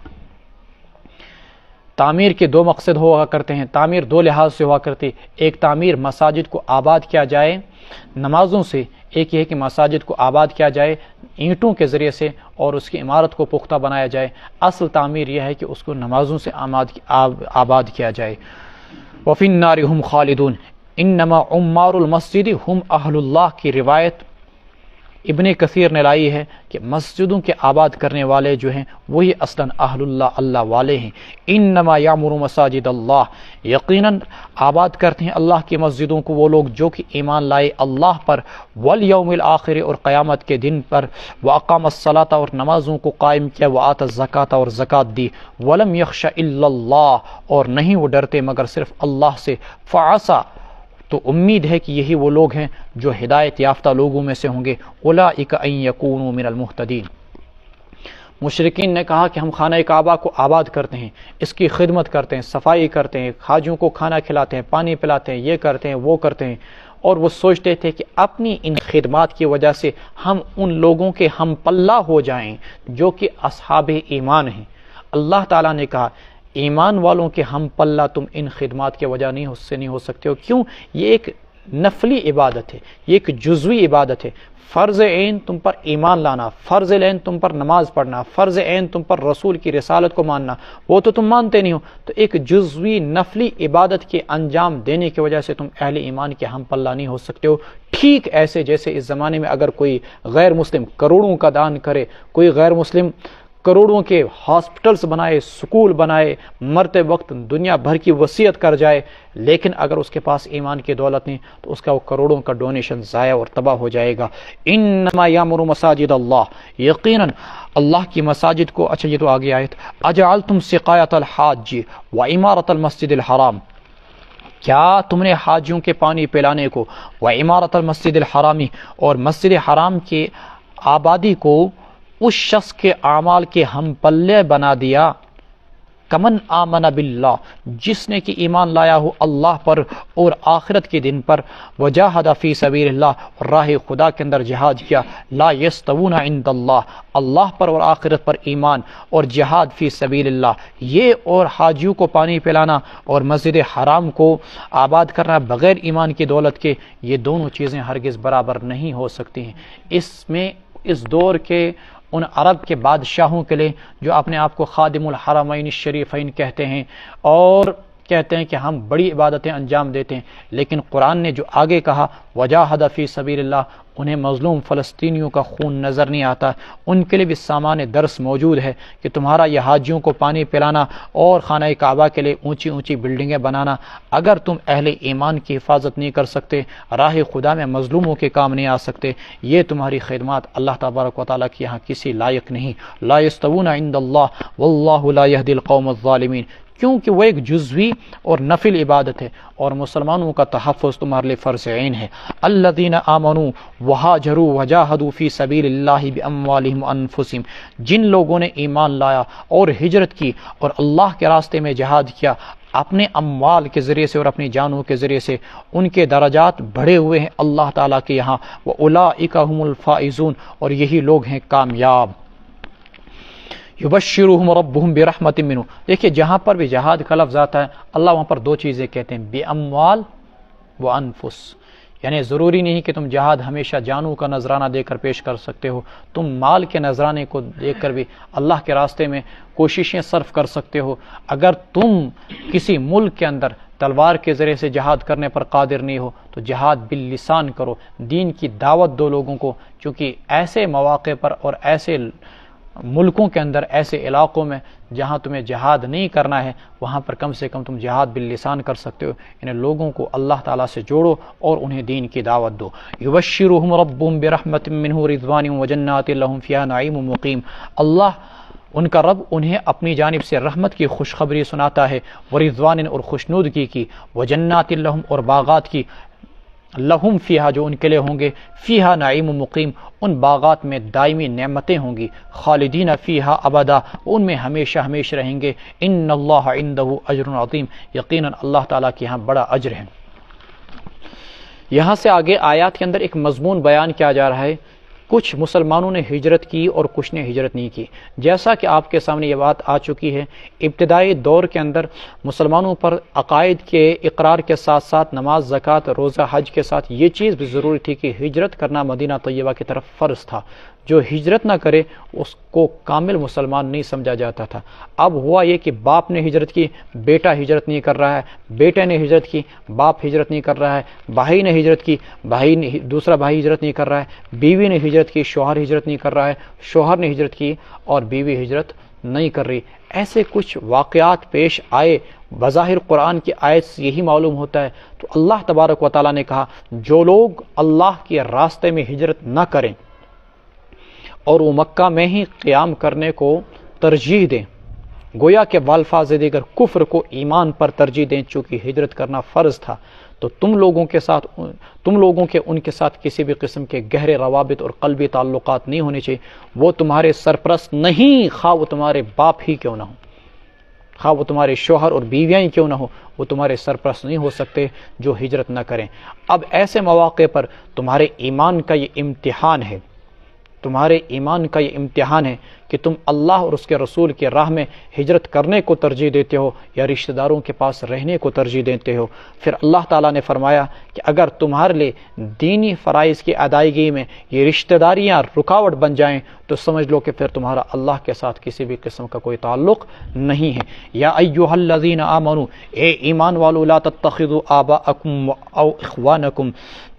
تعمیر کے 2 مقصد ہوا کرتے ہیں، تعمیر 2 لحاظ سے ہوا کرتی، ایک تعمیر مساجد کو آباد کیا جائے نمازوں سے، ایک یہ ہے کہ مساجد کو آباد کیا جائے اینٹوں کے ذریعے سے اور اس کی عمارت کو پختہ بنایا جائے۔ اصل تعمیر یہ ہے کہ اس کو نمازوں سے آباد کیا جائے۔ وَفِي النَّارِ هُمْ خَالِدُونَ انما عمار المسجد ہم اہل اللہ کی روایت ابن کثیر نے لائی ہے کہ مسجدوں کے آباد کرنے والے جو ہیں وہی اصلاً اہل اللہ، اللہ والے ہیں۔ انما یعمر مساجد اللہ، یقیناً آباد کرتے ہیں اللہ کی مسجدوں کو وہ لوگ جو کہ ایمان لائے اللہ پر، والیوم الآخر اور قیامت کے دن پر، واقام الصلاۃ اور نمازوں کو قائم کیا، وآت الزکاۃ اور زکوٰۃ دی، ولم یخش الا اللہ اور نہیں وہ ڈرتے مگر صرف اللہ سے، فعسا تو امید ہے کہ یہی وہ لوگ ہیں جو ہدایت یافتہ لوگوں میں سے ہوں گے، اولئک ان یکونوا من المہتدین۔ مشرکین نے کہا کہ ہم خانہ کعبہ کو آباد کرتے ہیں، اس کی خدمت کرتے ہیں، صفائی کرتے ہیں، حاجیوں کو کھانا کھلاتے ہیں، پانی پلاتے ہیں، یہ کرتے ہیں وہ کرتے ہیں، اور وہ سوچتے تھے کہ اپنی ان خدمات کی وجہ سے ہم ان لوگوں کے ہم پلہ ہو جائیں جو کہ اصحاب ایمان ہیں۔ اللہ تعالیٰ نے کہا ایمان والوں کے ہم پلہ تم ان خدمات کے وجہ نہیں سے نہیں ہو سکتے ہو۔ کیوں؟ یہ ایک نفلی عبادت ہے، یہ ایک جزوی عبادت ہے۔ فرض عین تم پر ایمان لانا، فرض عین تم پر نماز پڑھنا، فرض عین تم پر رسول کی رسالت کو ماننا، وہ تو تم مانتے نہیں ہو، تو ایک جزوی نفلی عبادت کے انجام دینے کی وجہ سے تم اہل ایمان کے ہم پلہ نہیں ہو سکتے ہو۔ ٹھیک ایسے جیسے اس زمانے میں اگر کوئی غیر مسلم کروڑوں کا دان کرے، کوئی غیر مسلم کروڑوں کے ہاسپٹلز بنائے، سکول بنائے، مرتے وقت دنیا بھر کی وصیت کر جائے، لیکن اگر اس کے پاس ایمان کی دولت نہیں تو اس کا وہ کروڑوں کا ڈونیشن ضائع اور تباہ ہو جائے گا۔ انما یامر مساجد اللہ، یقیناً اللہ کی مساجد کو، اچھا یہ تو آگے آیت، اجعلتم سقایۃ الحاج وعمارۃ المسجد الحرام، کیا تم نے حاجیوں کے پانی پلانے کو، وعمارۃ المسجد الحرامی اور مسجد حرام کی آبادی کو اس شخص کے اعمال کے ہم پلے بنا دیا، کمن آمن باللہ، جس نے کہ ایمان لایا ہو اللہ پر اور آخرت کے دن پر، وجاہد فی سبیل اللہ، راہ خدا کے اندر جہاد کیا، لا یستوون عند اللہ، اللہ پر اور آخرت پر ایمان اور جہاد فی سبیل اللہ، یہ اور حاجیوں کو پانی پلانا اور مسجد حرام کو آباد کرنا بغیر ایمان کی دولت کے، یہ دونوں چیزیں ہرگز برابر نہیں ہو سکتی ہیں۔ اس میں اس دور کے ان عرب کے بادشاہوں کے لیے جو اپنے آپ کو خادم الحرمین الشریفین کہتے ہیں اور کہتے ہیں کہ ہم بڑی عبادتیں انجام دیتے ہیں، لیکن قرآن نے جو آگے کہا وجاہد فی سبیل اللہ، انہیں مظلوم فلسطینیوں کا خون نظر نہیں آتا، ان کے لیے بھی سامان درس موجود ہے کہ تمہارا یہ حاجیوں کو پانی پلانا اور خانہ کعبہ کے لیے اونچی اونچی بلڈنگیں بنانا، اگر تم اہل ایمان کی حفاظت نہیں کر سکتے، راہ خدا میں مظلوموں کے کام نہیں آ سکتے، یہ تمہاری خدمات اللہ تبارک و تعالیٰ کے یہاں کسی لائق نہیں۔ لا یستوون عند اللہ واللہ لا یہدی القوم الظالمین، کیونکہ وہ ایک جزوی اور نفل عبادت ہے اور مسلمانوں کا تحفظ تمہارے لیے فرض عین ہے۔ الذین آمنوا وہاجروا وجاہدوا فی سبیل اللہ باموالہم وانفسہم، جن لوگوں نے ایمان لایا اور ہجرت کی اور اللہ کے راستے میں جہاد کیا اپنے اموال کے ذریعے سے اور اپنی جانوں کے ذریعے سے، ان کے درجات بڑھے ہوئے ہیں اللہ تعالیٰ کے یہاں، وَأُولَئِكَ هُمُ الْفَائِزُونَ اور یہی لوگ ہیں کامیاب۔ یبشرہم ربہم برحمت منہ، دیکھیے جہاں پر بھی جہاد کا لفظ آتا ہے اللہ وہاں پر 2 چیزیں کہتے ہیں، باموال و انفس، یعنی ضروری نہیں کہ تم جہاد ہمیشہ جانوں کا نذرانہ دے کر پیش کر سکتے ہو، تم مال کے نذرانے کو دے کر بھی اللہ کے راستے میں کوششیں صرف کر سکتے ہو۔ اگر تم کسی ملک کے اندر تلوار کے ذریعے سے جہاد کرنے پر قادر نہیں ہو تو جہاد باللسان کرو، دین کی دعوت دو لوگوں کو، کیونکہ ایسے مواقع پر اور ایسے ملکوں کے اندر، ایسے علاقوں میں جہاں تمہیں جہاد نہیں کرنا ہے وہاں پر کم سے کم تم جہاد باللسان کر سکتے ہو، انہیں لوگوں کو اللہ تعالیٰ سے جوڑو اور انہیں دین کی دعوت دو۔ یبشرہم ربہم برحمت منہ ورضوان وجنات لہم فیہا نعیم مقیم، اللہ ان کا رب انہیں اپنی جانب سے رحمت کی خوشخبری سناتا ہے، ورضوان اور خوشنودگی کی، وجنات لہم اور باغات کی، لہم فیہا جو ان کے لیے ہوں گے، فیہا نعیم مقیم ان باغات میں دائمی نعمتیں ہوں گی، خالدین فیہا ابدا ان میں ہمیشہ ہمیشہ رہیں گے، ان اللہ عندہ اجر عظیم یقیناً اللہ تعالیٰ کے ہاں بڑا اجر ہے۔ یہاں سے آگے آیات کے اندر ایک مضمون بیان کیا جا رہا ہے، کچھ مسلمانوں نے ہجرت کی اور کچھ نے ہجرت نہیں کی۔ جیسا کہ آپ کے سامنے یہ بات آ چکی ہے، ابتدائی دور کے اندر مسلمانوں پر عقائد کے اقرار کے ساتھ ساتھ نماز، زکوٰۃ، روزہ، حج کے ساتھ یہ چیز بھی ضروری تھی کہ ہجرت کرنا مدینہ طیبہ کی طرف فرض تھا۔ جو ہجرت نہ کرے اس کو کامل مسلمان نہیں سمجھا جاتا تھا۔ اب ہوا یہ کہ باپ نے ہجرت کی، بیٹا ہجرت نہیں کر رہا ہے، بیٹے نے ہجرت کی، باپ ہجرت نہیں کر رہا ہے، بھائی نے ہجرت کی، دوسرا بھائی ہجرت نہیں کر رہا ہے، بیوی نے ہجرت کی، شوہر ہجرت نہیں کر رہا ہے، شوہر نے ہجرت کی اور بیوی ہجرت نہیں کر رہی۔ ایسے کچھ واقعات پیش آئے، بظاہر قرآن کی آیت سے یہی معلوم ہوتا ہے۔ تو اللہ تبارک و تعالیٰ نے کہا جو لوگ اللہ کے راستے میں ہجرت نہ کریں اور وہ مکہ میں ہی قیام کرنے کو ترجیح دیں، گویا کہ بالفاظ دیگر کفر کو ایمان پر ترجیح دیں، چونکہ ہجرت کرنا فرض تھا، تو تم لوگوں کے ان کے ساتھ کسی بھی قسم کے گہرے روابط اور قلبی تعلقات نہیں ہونے چاہیے۔ وہ تمہارے سرپرست نہیں، خواہ وہ تمہارے باپ ہی کیوں نہ ہو، خواہ وہ تمہارے شوہر اور بیویاں ہی کیوں نہ ہو، وہ تمہارے سرپرست نہیں ہو سکتے جو ہجرت نہ کریں۔ اب ایسے مواقع پر تمہارے ایمان کا یہ امتحان ہے، تمہارے ایمان کا یہ امتحان ہے کہ تم اللہ اور اس کے رسول کی راہ میں ہجرت کرنے کو ترجیح دیتے ہو یا رشتہ داروں کے پاس رہنے کو ترجیح دیتے ہو۔ پھر اللہ تعالیٰ نے فرمایا کہ اگر تمہارے لیے دینی فرائض کی ادائیگی میں یہ رشتہ داریاں رکاوٹ بن جائیں تو سمجھ لو کہ پھر تمہارا اللہ کے ساتھ کسی بھی قسم کا کوئی تعلق نہیں ہے۔ یا ایھا الذین آمنوا اے ایمان والو لا تتخذوا آباءکم او اخوانکم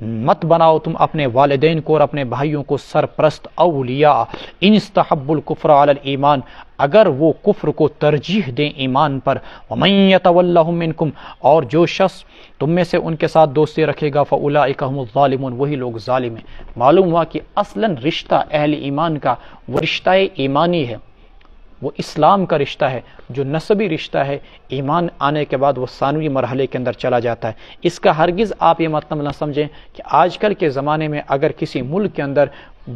مت بناؤ تم اپنے والدین کو اور اپنے بھائیوں کو سرپرست، اولیاء ان استحبوا الکفر علی الایمان اگر وہ کفر کو ترجیح دیں ایمان پر، ومن یتولہم منکم اور جو شخص تم میں سے ان کے ساتھ دوستی رکھے گا، فاولئک هم الظالمون وہی لوگ ظالم ہیں۔ معلوم ہوا کہ اصلاً رشتہ اہل ایمان کا وہ رشتہ ایمانی ہے، وہ اسلام کا رشتہ ہے، جو نسبی رشتہ ہے ایمان آنے کے بعد وہ ثانوی مرحلے کے اندر چلا جاتا ہے۔ اس کا ہرگز آپ یہ مطلب نہ سمجھیں کہ آج کل کے زمانے میں اگر کسی ملک کے اندر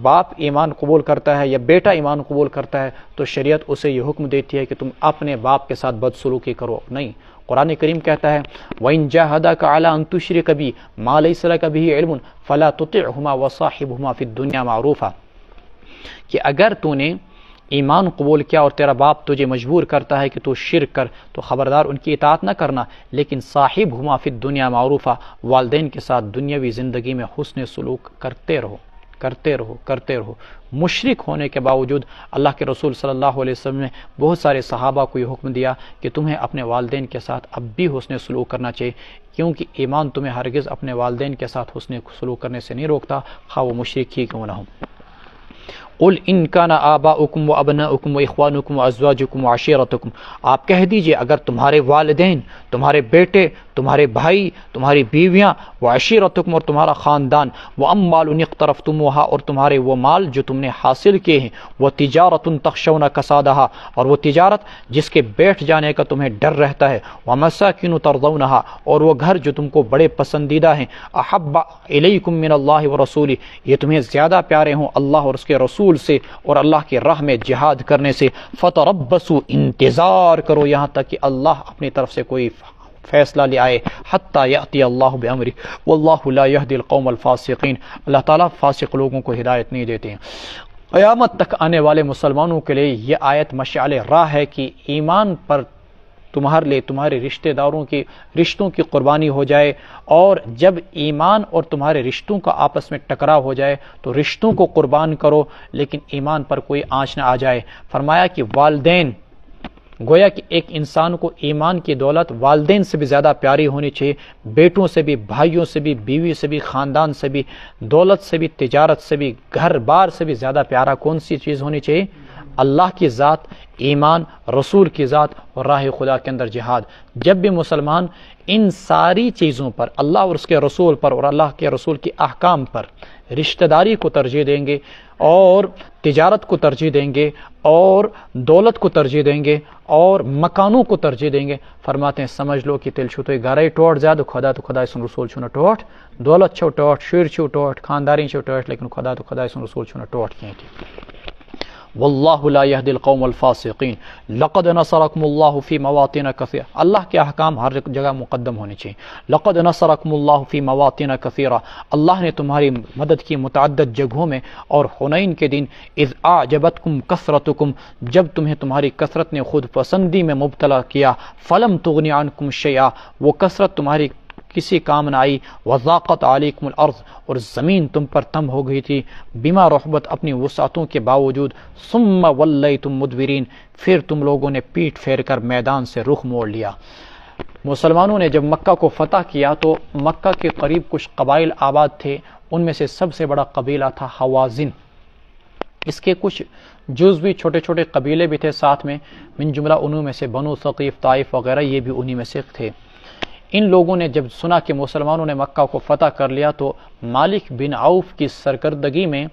باپ ایمان قبول کرتا ہے یا بیٹا ایمان قبول کرتا ہے تو شریعت اسے یہ حکم دیتی ہے کہ تم اپنے باپ کے ساتھ بدسلوکی کرو، نہیں۔ قرآن کریم کہتا ہے وَإِن جَاهَدَاكَ عَلَىٰ أَن تُشْرِكَ بِي مَا لَيْسَ لَكَ بِهِ عِلْمٌ فَلَا تُطِعْهُمَا وَصَاحِبْهُمَا فِي الدُّنْيَا مَعْرُوفًا کہ اگر تو نے ایمان قبول کیا اور تیرا باپ تجھے مجبور کرتا ہے کہ تو شرک کر تو خبردار ان کی اطاعت نہ کرنا، لیکن صاحبہما فی الدنیا معروفہ والدین کے ساتھ دنیاوی زندگی میں حسن سلوک کرتے رہو کرتے رہو کرتے رہو۔ مشرک ہونے کے باوجود اللہ کے رسول صلی اللہ علیہ وسلم نے بہت سارے صحابہ کو یہ حکم دیا کہ تمہیں اپنے والدین کے ساتھ اب بھی حسن سلوک کرنا چاہیے، کیونکہ ایمان تمہیں ہرگز اپنے والدین کے ساتھ حسن سلوک کرنے سے نہیں روکتا، خواہ وہ مشرک ہی کیوں نہ ہو۔ قل ان کان آباؤکم و ابناؤکم و اخوانکم و ازواجکم و عشیرتکم آپ کہہ دیجئے اگر تمہارے والدین، تمہارے بیٹے، تمہارے بھائی، تمہاری بیویاں، و عشیرتکم اور تمہارا خاندان، و اموال اقترفتموها اور تمہارے وہ مال جو تم نے حاصل کیے ہیں، و تجارت تخشون کسادها اور وہ تجارت جس کے بیٹھ جانے کا تمہیں ڈر رہتا ہے، و مساکن ترضونها اور وہ گھر جو تم کو بڑے پسندیدہ ہیں، احب الیکم من اللہ و رسولہ یہ تمہیں زیادہ پیارے ہوں اللہ اور اس کے رسول سے اور اللہ کی راہ میں جہاد کرنے سے، فتربصوا انتظار کرو یہاں تک کہ اللہ اپنی طرف سے کوئی فیصلہ لے آئے، حتی یأتی اللہ بامرہ واللہ لا یہدی القوم الفاسقین اللہ تعالیٰ فاسق لوگوں کو ہدایت نہیں دیتے ہیں۔ قیامت تک آنے والے مسلمانوں کے لیے یہ آیت مشعل راہ ہے کہ ایمان پر تمہارے لیے تمہارے رشتہ داروں کی رشتوں کی قربانی ہو جائے، اور جب ایمان اور تمہارے رشتوں کا آپس میں ٹکراؤ ہو جائے تو رشتوں کو قربان کرو لیکن ایمان پر کوئی آنچ نہ آ جائے۔ فرمایا کہ والدین، گویا کہ ایک انسان کو ایمان کی دولت والدین سے بھی زیادہ پیاری ہونی چاہیے، بیٹوں سے بھی، بھائیوں سے بھی، بیوی سے بھی، خاندان سے بھی، دولت سے بھی، تجارت سے بھی، گھر بار سے بھی زیادہ پیارا کون سی چیز ہونی چاہیے؟ اللہ کی ذات، ایمان، رسول کی ذات اور راہ خدا کے اندر جہاد۔ جب بھی مسلمان ان ساری چیزوں پر، اللہ اور اس کے رسول پر اور اللہ کے رسول کے احکام پر رشتہ داری کو ترجیح دیں گے اور تجارت کو ترجیح دیں گے اور دولت کو ترجیح دیں گے اور مکانوں کو ترجیح دیں گے. فرماتے ہیں سمجھ لو کہ تیل چھو تو گھر ٹوٹ زیادہ خدا تو خدا سن رسول چھو نہ ٹوٹ، دولت چھو ٹوٹ، شیر چھو ٹوٹ، خانداری چھو ٹوٹ، لیکن خدا تو خدا سن رسول چھو نہ ٹوٹ کہیں تھی. واللہ لا يهدي القوم الفاسقین لقد نصرکم اللہ فی مواطن کثیرہ. اللہ کے احکام ہر جگہ مقدم ہونے چاہیے. لقد نصرکم اللہ فی مواطن کثیرہ، اللہ نے تمہاری مدد کی متعدد جگہوں میں. اور حنین کے دن اذ اعجبتکم کثرتکم، جب تمہیں تمہاری کثرت نے خود پسندی میں مبتلا کیا. فلم تغنی عنکم شیئا، وہ کثرت تمہاری کسی کام نہ آئی. وضاقت علیکم الارض، اور زمین تم پر تنگ ہو گئی تھی. بما رحبت، اپنی وسعتوں کے باوجود. ثم ولیتم مدبرین، پھر تم لوگوں نے پیٹ پھیر کر میدان سے رخ موڑ لیا. مسلمانوں نے جب مکہ کو فتح کیا تو مکہ کے قریب کچھ قبائل آباد تھے. ان میں سے سب سے بڑا قبیلہ تھا حوازن. اس کے کچھ جزوی چھوٹے چھوٹے قبیلے بھی تھے ساتھ میں، من جملہ انہوں میں سے بنو ثقیف، طائف وغیرہ، یہ بھی انہی میں سے تھے. ان لوگوں نے جب سنا کہ مسلمانوں نے مکہ کو فتح کر لیا تو مالک بن عوف کی سرکردگی میں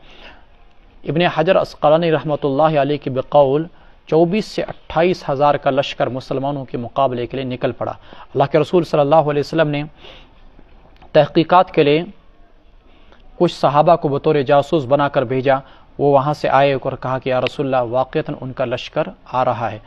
ابن حجر عسقلانی رحمۃ اللہ علیہ کے بقول 24 سے 28 ہزار کا لشکر مسلمانوں کے مقابلے کے لیے نکل پڑا. اللہ کے رسول صلی اللہ علیہ وسلم نے تحقیقات کے لیے کچھ صحابہ کو بطور جاسوس بنا کر بھیجا. وہ وہاں سے آئے اور کہا کہ یا رسول اللہ واقعتاً ان کا لشکر آ رہا ہے.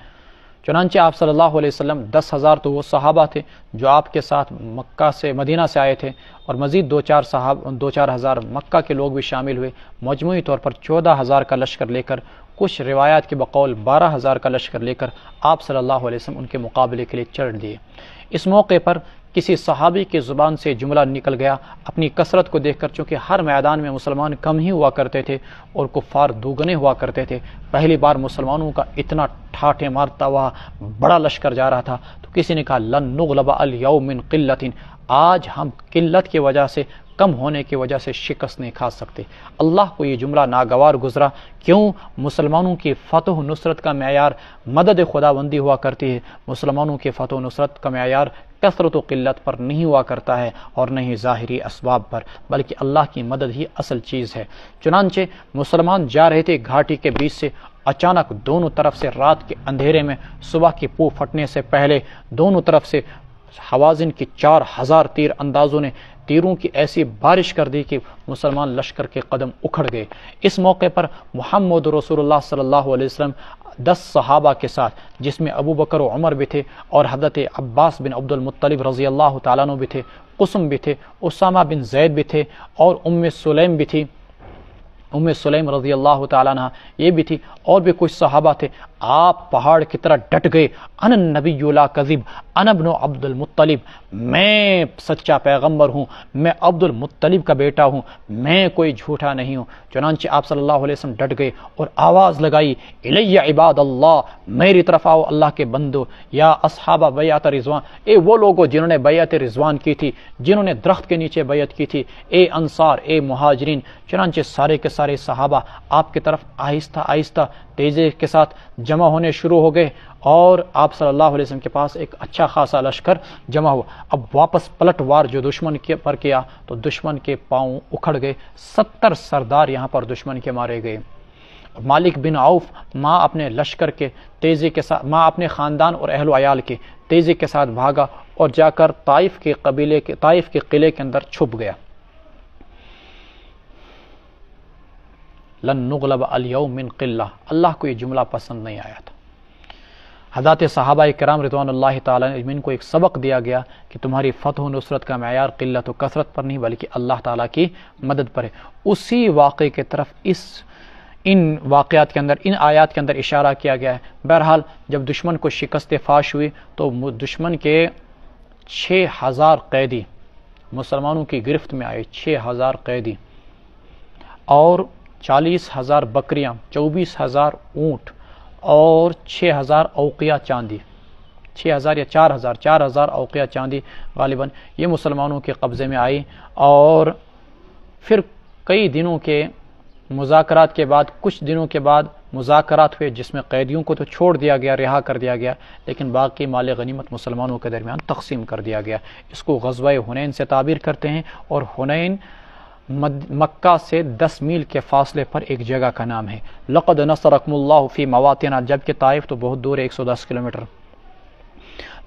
چنانچہ آپ صلی اللہ علیہ وسلم 10,000 تو وہ صحابہ تھے جو آپ کے ساتھ مکہ سے مدینہ سے آئے تھے، اور مزید 2-4 ہزار مکہ کے لوگ بھی شامل ہوئے. مجموعی طور پر 14,000 کا لشکر لے کر، کچھ روایات کے بقول 12,000 کا لشکر لے کر آپ صلی اللہ علیہ وسلم ان کے مقابلے کے لیے چڑھ دیے. اس موقع پر کسی صحابی کی زبان سے جملہ نکل گیا اپنی کثرت کو دیکھ کر، چونکہ ہر میدان میں مسلمان کم ہی ہوا کرتے تھے اور کفار دوگنے ہوا کرتے تھے. پہلی بار مسلمانوں کا اتنا ٹھاٹھے مارتا ہوا بڑا لشکر جا رہا تھا تو کسی نے کہا لن نغلب اليوم من قلت، آج ہم قلت کی وجہ سے، کم ہونے کی وجہ سے شکست نہیں کھا سکتے. اللہ کو یہ جملہ ناگوار گزرا. کیوں؟ مسلمانوں کی فتح و نصرت کا معیار مدد خداوندی ہوا کرتی ہے. مسلمانوں کی فتح و نصرت کا معیار کثرت و قلت پر نہیں ہوا کرتا ہے اور نہ ہی ظاہری اسباب پر، بلکہ اللہ کی مدد ہی اصل چیز ہے. چنانچہ مسلمان جا رہے تھے گھاٹی کے بیچ سے، اچانک دونوں طرف سے رات کے اندھیرے میں صبح کی پو پھٹنے سے پہلے دونوں طرف سے حوازن کی 4,000 تیر اندازوں نے تیروں کی ایسی بارش کر دی کہ مسلمان لشکر کے قدم اکھڑ گئے. اس موقع پر محمد رسول اللہ صلی اللہ علیہ وسلم 10 صحابہ کے ساتھ، جس میں ابو بکر و عمر بھی تھے اور حضرت عباس بن عبد المطلب رضی اللہ تعالیٰ عنہ بھی تھے، قسم بھی تھے، اسامہ بن زید بھی تھے، اور سلیم بھی تھی، سلیم رضی اللہ تعالیٰ عنہ یہ بھی تھی، اور بھی کچھ صحابہ تھے. آپ پہاڑ کی طرح ڈٹ گئے. انا النبی لا کذب، انا ابن عبد المطلب، میں سچا پیغمبر ہوں، میں عبد المطلب کا بیٹا ہوں، میں کوئی جھوٹا نہیں ہوں. چنانچہ آپ صلی اللہ علیہ وسلم ڈٹ گئے اور آواز لگائی الی عباد اللہ، میری طرف آؤ اللہ کے بندو. یا اصحاب بیعت رضوان، اے وہ لوگوں جنہوں نے بیعت رضوان کی تھی، جنہوں نے درخت کے نیچے بیعت کی تھی، اے انصار، اے مہاجرین. چنانچہ سارے کے سارے صحابہ آپ کی طرف آہستہ آہستہ تیزی کے ساتھ جمع ہونے شروع ہو گئے، اور آپ صلی اللہ علیہ وسلم کے پاس ایک اچھا خاصا لشکر جمع ہوا. اب واپس پلٹ وار جو دشمن کے پر کیا تو دشمن کے پاؤں اکھڑ گئے. 70 سردار یہاں پر دشمن کے مارے گئے. مالک بن عوف ماں اپنے لشکر کے تیزی کے ساتھ، ماں اپنے خاندان اور اہل و عیال کے تیزی کے ساتھ بھاگا اور جا کر طائف کے قلعے کے اندر چھپ گیا. لن نغلب اليوم من قلہ، اللہ کو یہ جملہ پسند نہیں آیا تھا. حضرات صحابہ کرام رضوان اللہ تعالیٰ اجمعین کو ایک سبق دیا گیا کہ تمہاری فتح و نصرت کا معیار قلت و کثرت پر نہیں بلکہ اللہ تعالیٰ کی مدد پر ہے. اسی واقعے کی طرف ان واقعات کے اندر، ان آیات کے اندر اشارہ کیا گیا ہے. بہرحال جب دشمن کو شکست فاش ہوئی تو دشمن کے 6,000 قیدی مسلمانوں کی گرفت میں آئے. 6,000 قیدی اور 40,000 بکریاں، 24,000 اونٹ اور 6,000 اوقیہ چاندی. 6,000 یا 4,000 اوقیہ چاندی غالباً یہ مسلمانوں کے قبضے میں آئی. اور پھر کئی دنوں کے مذاکرات کے بعد، کچھ دنوں کے بعد مذاکرات ہوئے جس میں قیدیوں کو تو چھوڑ دیا گیا، رہا کر دیا گیا، لیکن باقی مال غنیمت مسلمانوں کے درمیان تقسیم کر دیا گیا. اس کو غزوہ حنین سے تعبیر کرتے ہیں. اور حنین مکہ سے 10 میل کے فاصلے پر ایک جگہ کا نام ہے۔ لقد نصرکم اللہ فی مواطن، جبکہ طائف تو بہت دور ہے، 110 کلومیٹر۔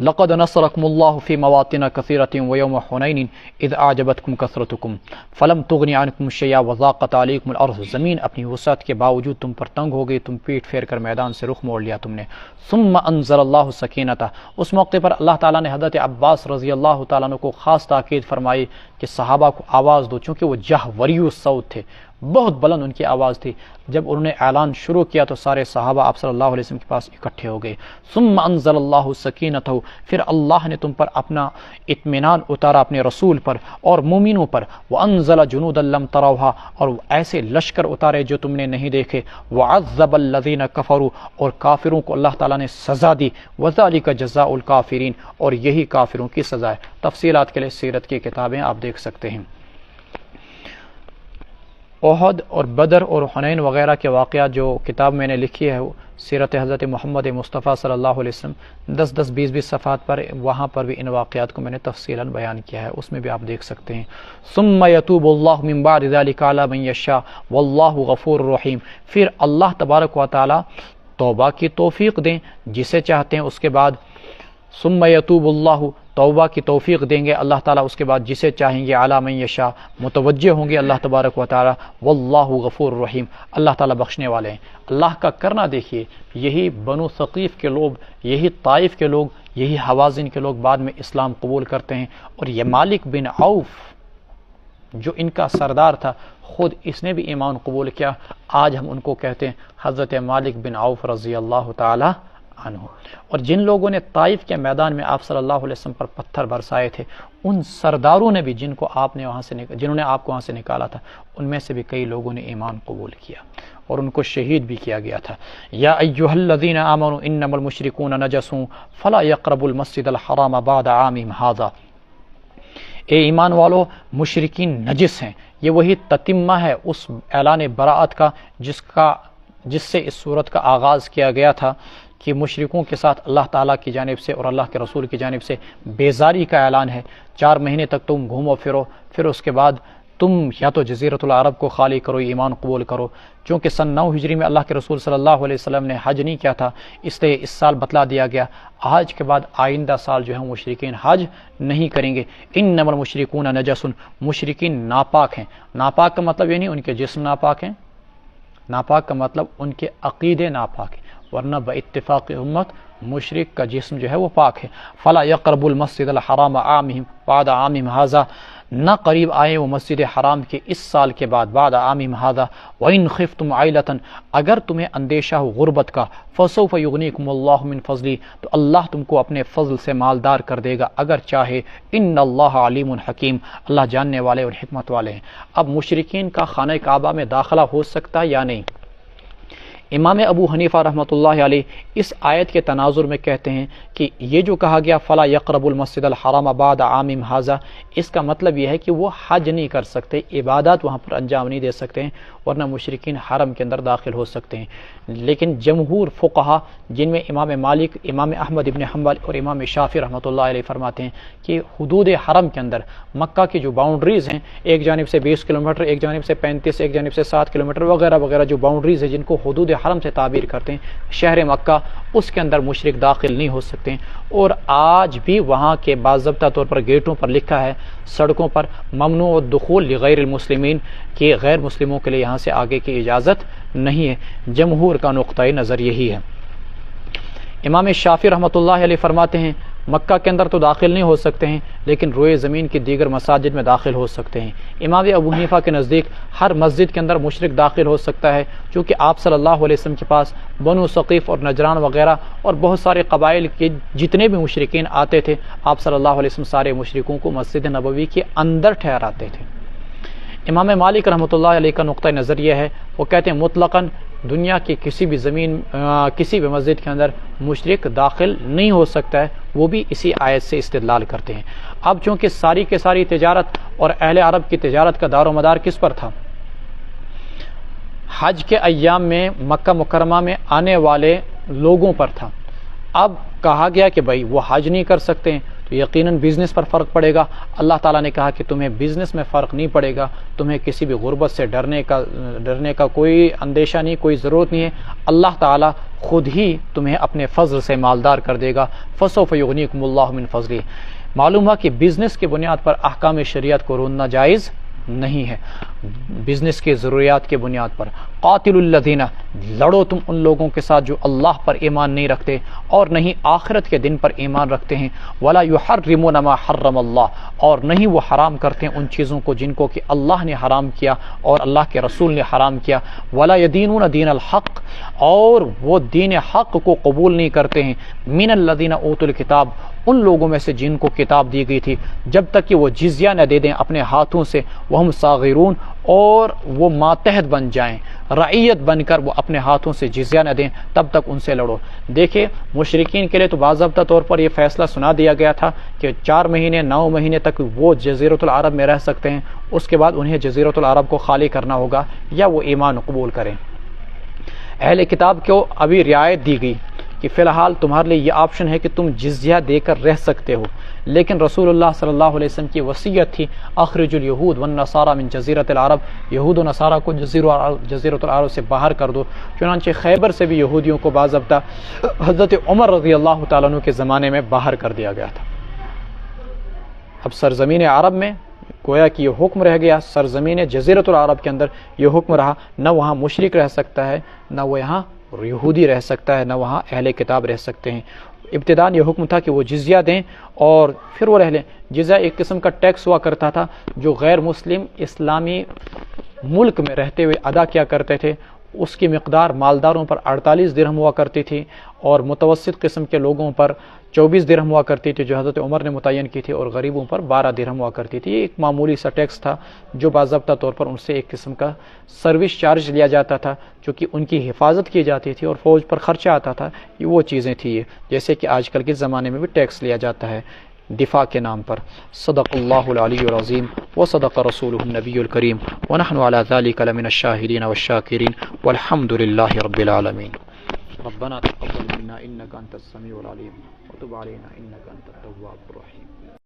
لقد نصرکم اللہ فی مواطن کثیرۃ ویوم حنین اذ اعجبتکم کثرتکم فلم تغن عنکم شیئا وضاقت علیکم الارض، زمین اپنی وسعت کے باوجود تم پر تنگ ہو گئی، تم پیٹ پھیر کر میدان سے رخ موڑ لیا تم نے۔ ثم انزل اللہ سکینتہ، اس موقع پر اللہ تعالیٰ نے حضرت عباس رضی اللہ تعالیٰ عنہ کو خاص تاکید فرمائی کہ صحابہ کو آواز دو، چونکہ وہ جہوری الصوت تھے، بہت بلند ان کی آواز تھی۔ جب انہوں نے اعلان شروع کیا تو سارے صحابہ آپ صلی اللہ علیہ وسلم کے پاس اکٹھے ہو گئے۔ ثم انزل اللہ سکینتہ، پھر اللہ نے تم پر اپنا اطمینان اتارا اپنے رسول پر اور مومنوں پر۔ وانزل جنودا لم تروها، اور ایسے لشکر اتارے جو تم نے نہیں دیکھے۔ وعذب الذین کفروا، اور کافروں کو اللہ تعالیٰ نے سزا دی۔ وذلک جزاء الکافرین، اور یہی کافروں کی سزا ہے۔ تفصیلات کے لیے سیرت کی کتابیں آپ دیکھ سکتے ہیں۔ احد اور بدر اور حنین وغیرہ کے واقعات جو کتاب میں نے لکھی ہے سیرت حضرت محمد مصطفیٰ صلی اللہ علیہ وسلم، 10 20 صفحات پر، وہاں پر بھی ان واقعات کو میں نے تفصیلاً بیان کیا ہے، اس میں بھی آپ دیکھ سکتے ہیں۔ ثم یتوب اللہ من بعد ذلک علی من یشاء واللہ غفور رحیم، پھر اللہ تبارک و تعالی توبہ کی توفیق دیں جسے چاہتے ہیں، اس کے بعد ثم یتوب اللہ، توبہ کی توفیق دیں گے اللہ تعالیٰ اس کے بعد جسے چاہیں گے، علی من یشاء، متوجہ ہوں گے اللہ تبارک و تعالیٰ، واللہ غفور رحیم، اللہ تعالیٰ بخشنے والے ہیں۔ اللہ کا کرنا دیکھیے، یہی بنو ثقیف کے لوگ، یہی طائف کے لوگ، یہی حوازن کے لوگ بعد میں اسلام قبول کرتے ہیں، اور یہ مالک بن عوف جو ان کا سردار تھا، خود اس نے بھی ایمان قبول کیا۔ آج ہم ان کو کہتے ہیں حضرت مالک بن عوف رضی اللہ تعالی عنہ۔ اور جن لوگوں نے طائف کے میدان میں آپ صلی اللہ علیہ وسلم پر پتھر برسائے تھے، ان سرداروں نے بھی جنہوں نے آپ کو وہاں سے نکالا تھا، ان میں سے بھی کئی لوگوں نے ایمان قبول کیا اور ان کو شہید بھی کیا گیا تھا۔ یا ایھا الذین آمنوا انما المشرکون نجس فلا یقربوا المسجد الحرام بعد عامهم ھذا، اے ایمان والو، مشرکین نجس ہیں۔ یہ وہی تتمہ ہے اس اعلان براءت کا جس سے اس صورت کا آغاز کیا گیا تھا کہ مشرکوں کے ساتھ اللہ تعالیٰ کی جانب سے اور اللہ کے رسول کی جانب سے بیزاری کا اعلان ہے۔ 4 مہینے تک تم گھومو پھرو، پھر اس کے بعد تم یا تو جزیرۃ العرب کو خالی کرو، ایمان قبول کرو۔ چونکہ سن 9 ہجری میں اللہ کے رسول صلی اللہ علیہ وسلم نے حج نہیں کیا تھا، اس لیے اس سال بتلا دیا گیا حج کے بعد آئندہ سال جو ہے مشرکین حج نہیں کریں گے۔ انما المشرکون نجس، مشرکین ناپاک ہیں۔ ناپاک کا مطلب یہ نہیں ان کے جسم ناپاک ہیں، ناپاک کا مطلب ان کے عقیدے ناپاک ہیں، ورنہ باتفاق امت مشرک کا جسم جو ہے وہ پاک ہے۔ فلا یقرب المسجد الحرام عامهم بعد عامهم هذا، نہ قریب آئے وہ مسجد حرام کے اس سال کے بعد، بعد عامهم هذا۔ وان خفتم عیلۃ، اگر تمہیں اندیشہ ہو غربت کا، فسوف یغنیکم اللہ من فضلی، تو اللہ تم کو اپنے فضل سے مالدار کر دے گا اگر چاہے۔ ان اللہ علیم حکیم، اللہ جاننے والے اور حکمت والے ہیں۔ اب مشرکین کا خانہ کعبہ میں داخلہ ہو سکتا ہے یا نہیں؟ امام ابو حنیفہ رحمۃ اللہ علیہ اس آیت کے تناظر میں کہتے ہیں کہ یہ جو کہا گیا فلا یقرب المسجد الحرام بعد عامهم ھذا، اس کا مطلب یہ ہے کہ وہ حج نہیں کر سکتے، عبادات وہاں پر انجام نہیں دے سکتے ہیں، ورنہ مشرکین حرم کے اندر داخل ہو سکتے ہیں۔ لیکن جمہور فقہا جن میں امام مالک، امام احمد ابن حنبل اور امام شافعی رحمۃ اللہ علیہ فرماتے ہیں کہ حدود حرم کے اندر مکہ کی جو باؤنڈریز ہیں، ایک جانب سے 20 کلومیٹر، ایک جانب سے 35، ایک جانب سے 7 کلومیٹر وغیرہ وغیرہ جو باؤنڈریز ہیں جن کو حدود حرم سے تعبیر کرتے ہیں، شہر مکہ، اس کے اندر مشرک داخل نہیں ہو سکتے ہیں۔ اور آج بھی وہاں کے باضابطہ طور پر گیٹوں پر لکھا ہے، سڑکوں پر ممنوع الدخول لغیر المسلمین، کہ غیر مسلموں کے لیے یہاں سے آگے کی اجازت نہیں ہے۔ جمہور کا نقطہ نظر یہی ہے۔ امام شافعی رحمۃ اللہ علیہ فرماتے ہیں مکہ کے اندر تو داخل نہیں ہو سکتے ہیں، لیکن روئے زمین کی دیگر مساجد میں داخل ہو سکتے ہیں۔ امام ابو حنیفہ کے نزدیک ہر مسجد کے اندر مشرک داخل ہو سکتا ہے، چونکہ آپ صلی اللہ علیہ وسلم کے پاس بنو ثقیف اور نجران وغیرہ اور بہت سارے قبائل کے جتنے بھی مشرکین آتے تھے، آپ صلی اللہ علیہ وسلم سارے مشرکوں کو مسجد نبوی کے اندر ٹھہراتے تھے۔ امام مالک رحمۃ اللہ علیہ کا نقطہ نظر یہ ہے، وہ کہتے ہیں مطلقاً دنیا کی کسی بھی کسی بھی مسجد کے اندر مشرک داخل نہیں ہو سکتا ہے، وہ بھی اسی آیت سے استدلال کرتے ہیں۔ اب چونکہ ساری کے ساری تجارت اور اہل عرب کی تجارت کا دار و مدار کس پر تھا؟ حج کے ایام میں مکہ مکرمہ میں آنے والے لوگوں پر تھا۔ اب کہا گیا کہ بھائی وہ حج نہیں کر سکتے ہیں، تو یقیناً بزنس پر فرق پڑے گا۔ اللہ تعالیٰ نے کہا کہ تمہیں بزنس میں فرق نہیں پڑے گا، تمہیں کسی بھی غربت سے ڈرنے کا کوئی اندیشہ نہیں، کوئی ضرورت نہیں ہے، اللہ تعالیٰ خود ہی تمہیں اپنے فضل سے مالدار کر دے گا۔ فسوف یغنیکم اللہ من فضلہ۔ معلوم ہوا کہ بزنس کی بنیاد پر احکام شریعت کو روندنا جائز نہیں ہے، بزنس کے ضروریات کے بنیاد پر۔ قاتل الذین، لڑو تم ان لوگوں کے ساتھ جو اللہ پر ایمان نہیں رکھتے اور نہیں آخرت کے دن پر ایمان رکھتے ہیں، ولا یحرمون ما حرم اللہ، اور نہیں وہ حرام کرتے ہیں ان چیزوں کو جن کو کہ اللہ نے حرام کیا اور اللہ کے رسول نے حرام کیا، ولا یدینون دین الحق، اور وہ دین حق کو قبول نہیں کرتے ہیں، من الذین اوتوا الکتاب، ان لوگوں میں سے جن کو کتاب دی گئی تھی، جب تک کہ وہ جزیہ نہ دے دیں اپنے ہاتھوں سے، وہم صاغرون، اور وہ ماتحت بن جائیں، رعیت بن کر وہ اپنے ہاتھوں سے جزیہ نہ دیں، تب تک ان سے لڑو۔ دیکھیں مشرکین کے لیے تو باضابطہ طور پر یہ فیصلہ سنا دیا گیا تھا کہ 4 مہینے 9 مہینے تک وہ جزیرۃ العرب میں رہ سکتے ہیں، اس کے بعد انہیں جزیرۃ العرب کو خالی کرنا ہوگا یا وہ ایمان قبول کریں۔ اہل کتاب کو ابھی رعایت دی گئی کہ فی الحال تمہارے لیے یہ آپشن ہے کہ تم جزیہ دے کر رہ سکتے ہو، لیکن رسول اللہ صلی اللہ علیہ وسلم کی وصیت تھی اخرج الیہود والنصارى من جزیرۃ العرب، یہود و نصارہ کو جزیرۃ العرب سے باہر کر دو۔ چنانچہ خیبر سے بھی یہودیوں کو باضابطہ حضرت عمر رضی اللہ تعالیٰ عنہ کے زمانے میں باہر کر دیا گیا تھا۔ اب سرزمین عرب میں گویا کہ یہ حکم رہ گیا، سرزمین جزیرۃ العرب کے اندر یہ حکم رہا، نہ وہاں مشرک رہ سکتا ہے، نہ وہ یہاں یہودی رہ سکتا ہے، نہ وہاں اہل کتاب رہ سکتے ہیں۔ ابتداءً یہ حکم تھا کہ وہ جزیہ دیں اور پھر وہ رہ لیں۔ جزیہ ایک قسم کا ٹیکس ہوا کرتا تھا جو غیر مسلم اسلامی ملک میں رہتے ہوئے ادا کیا کرتے تھے، اس کی مقدار مالداروں پر 48 درہم ہوا کرتی تھی اور متوسط قسم کے لوگوں پر 24 درہم ہوا کرتی تھی جو حضرت عمر نے متعین کی تھی، اور غریبوں پر 12 درہم ہوا کرتی تھی۔ یہ ایک معمولی سا ٹیکس تھا جو باضابطہ طور پر ان سے ایک قسم کا سروس چارج لیا جاتا تھا، چونکہ ان کی حفاظت کی جاتی تھی اور فوج پر خرچہ آتا تھا، یہ وہ چیزیں تھیں یہ، جیسے کہ آج کل کے زمانے میں بھی ٹیکس لیا جاتا ہے دفاع کے نام پر۔ صدق اللہ العلی العظیم وصدق رسولہ النبی الکریم ونحن علی ذلک لمن الشاہدین والشاکرین والحمد للہ رب العالمین۔ ربنا تقبل منا انک انت السمیع العلیم وتب علینا انک انت التواب الرحیم۔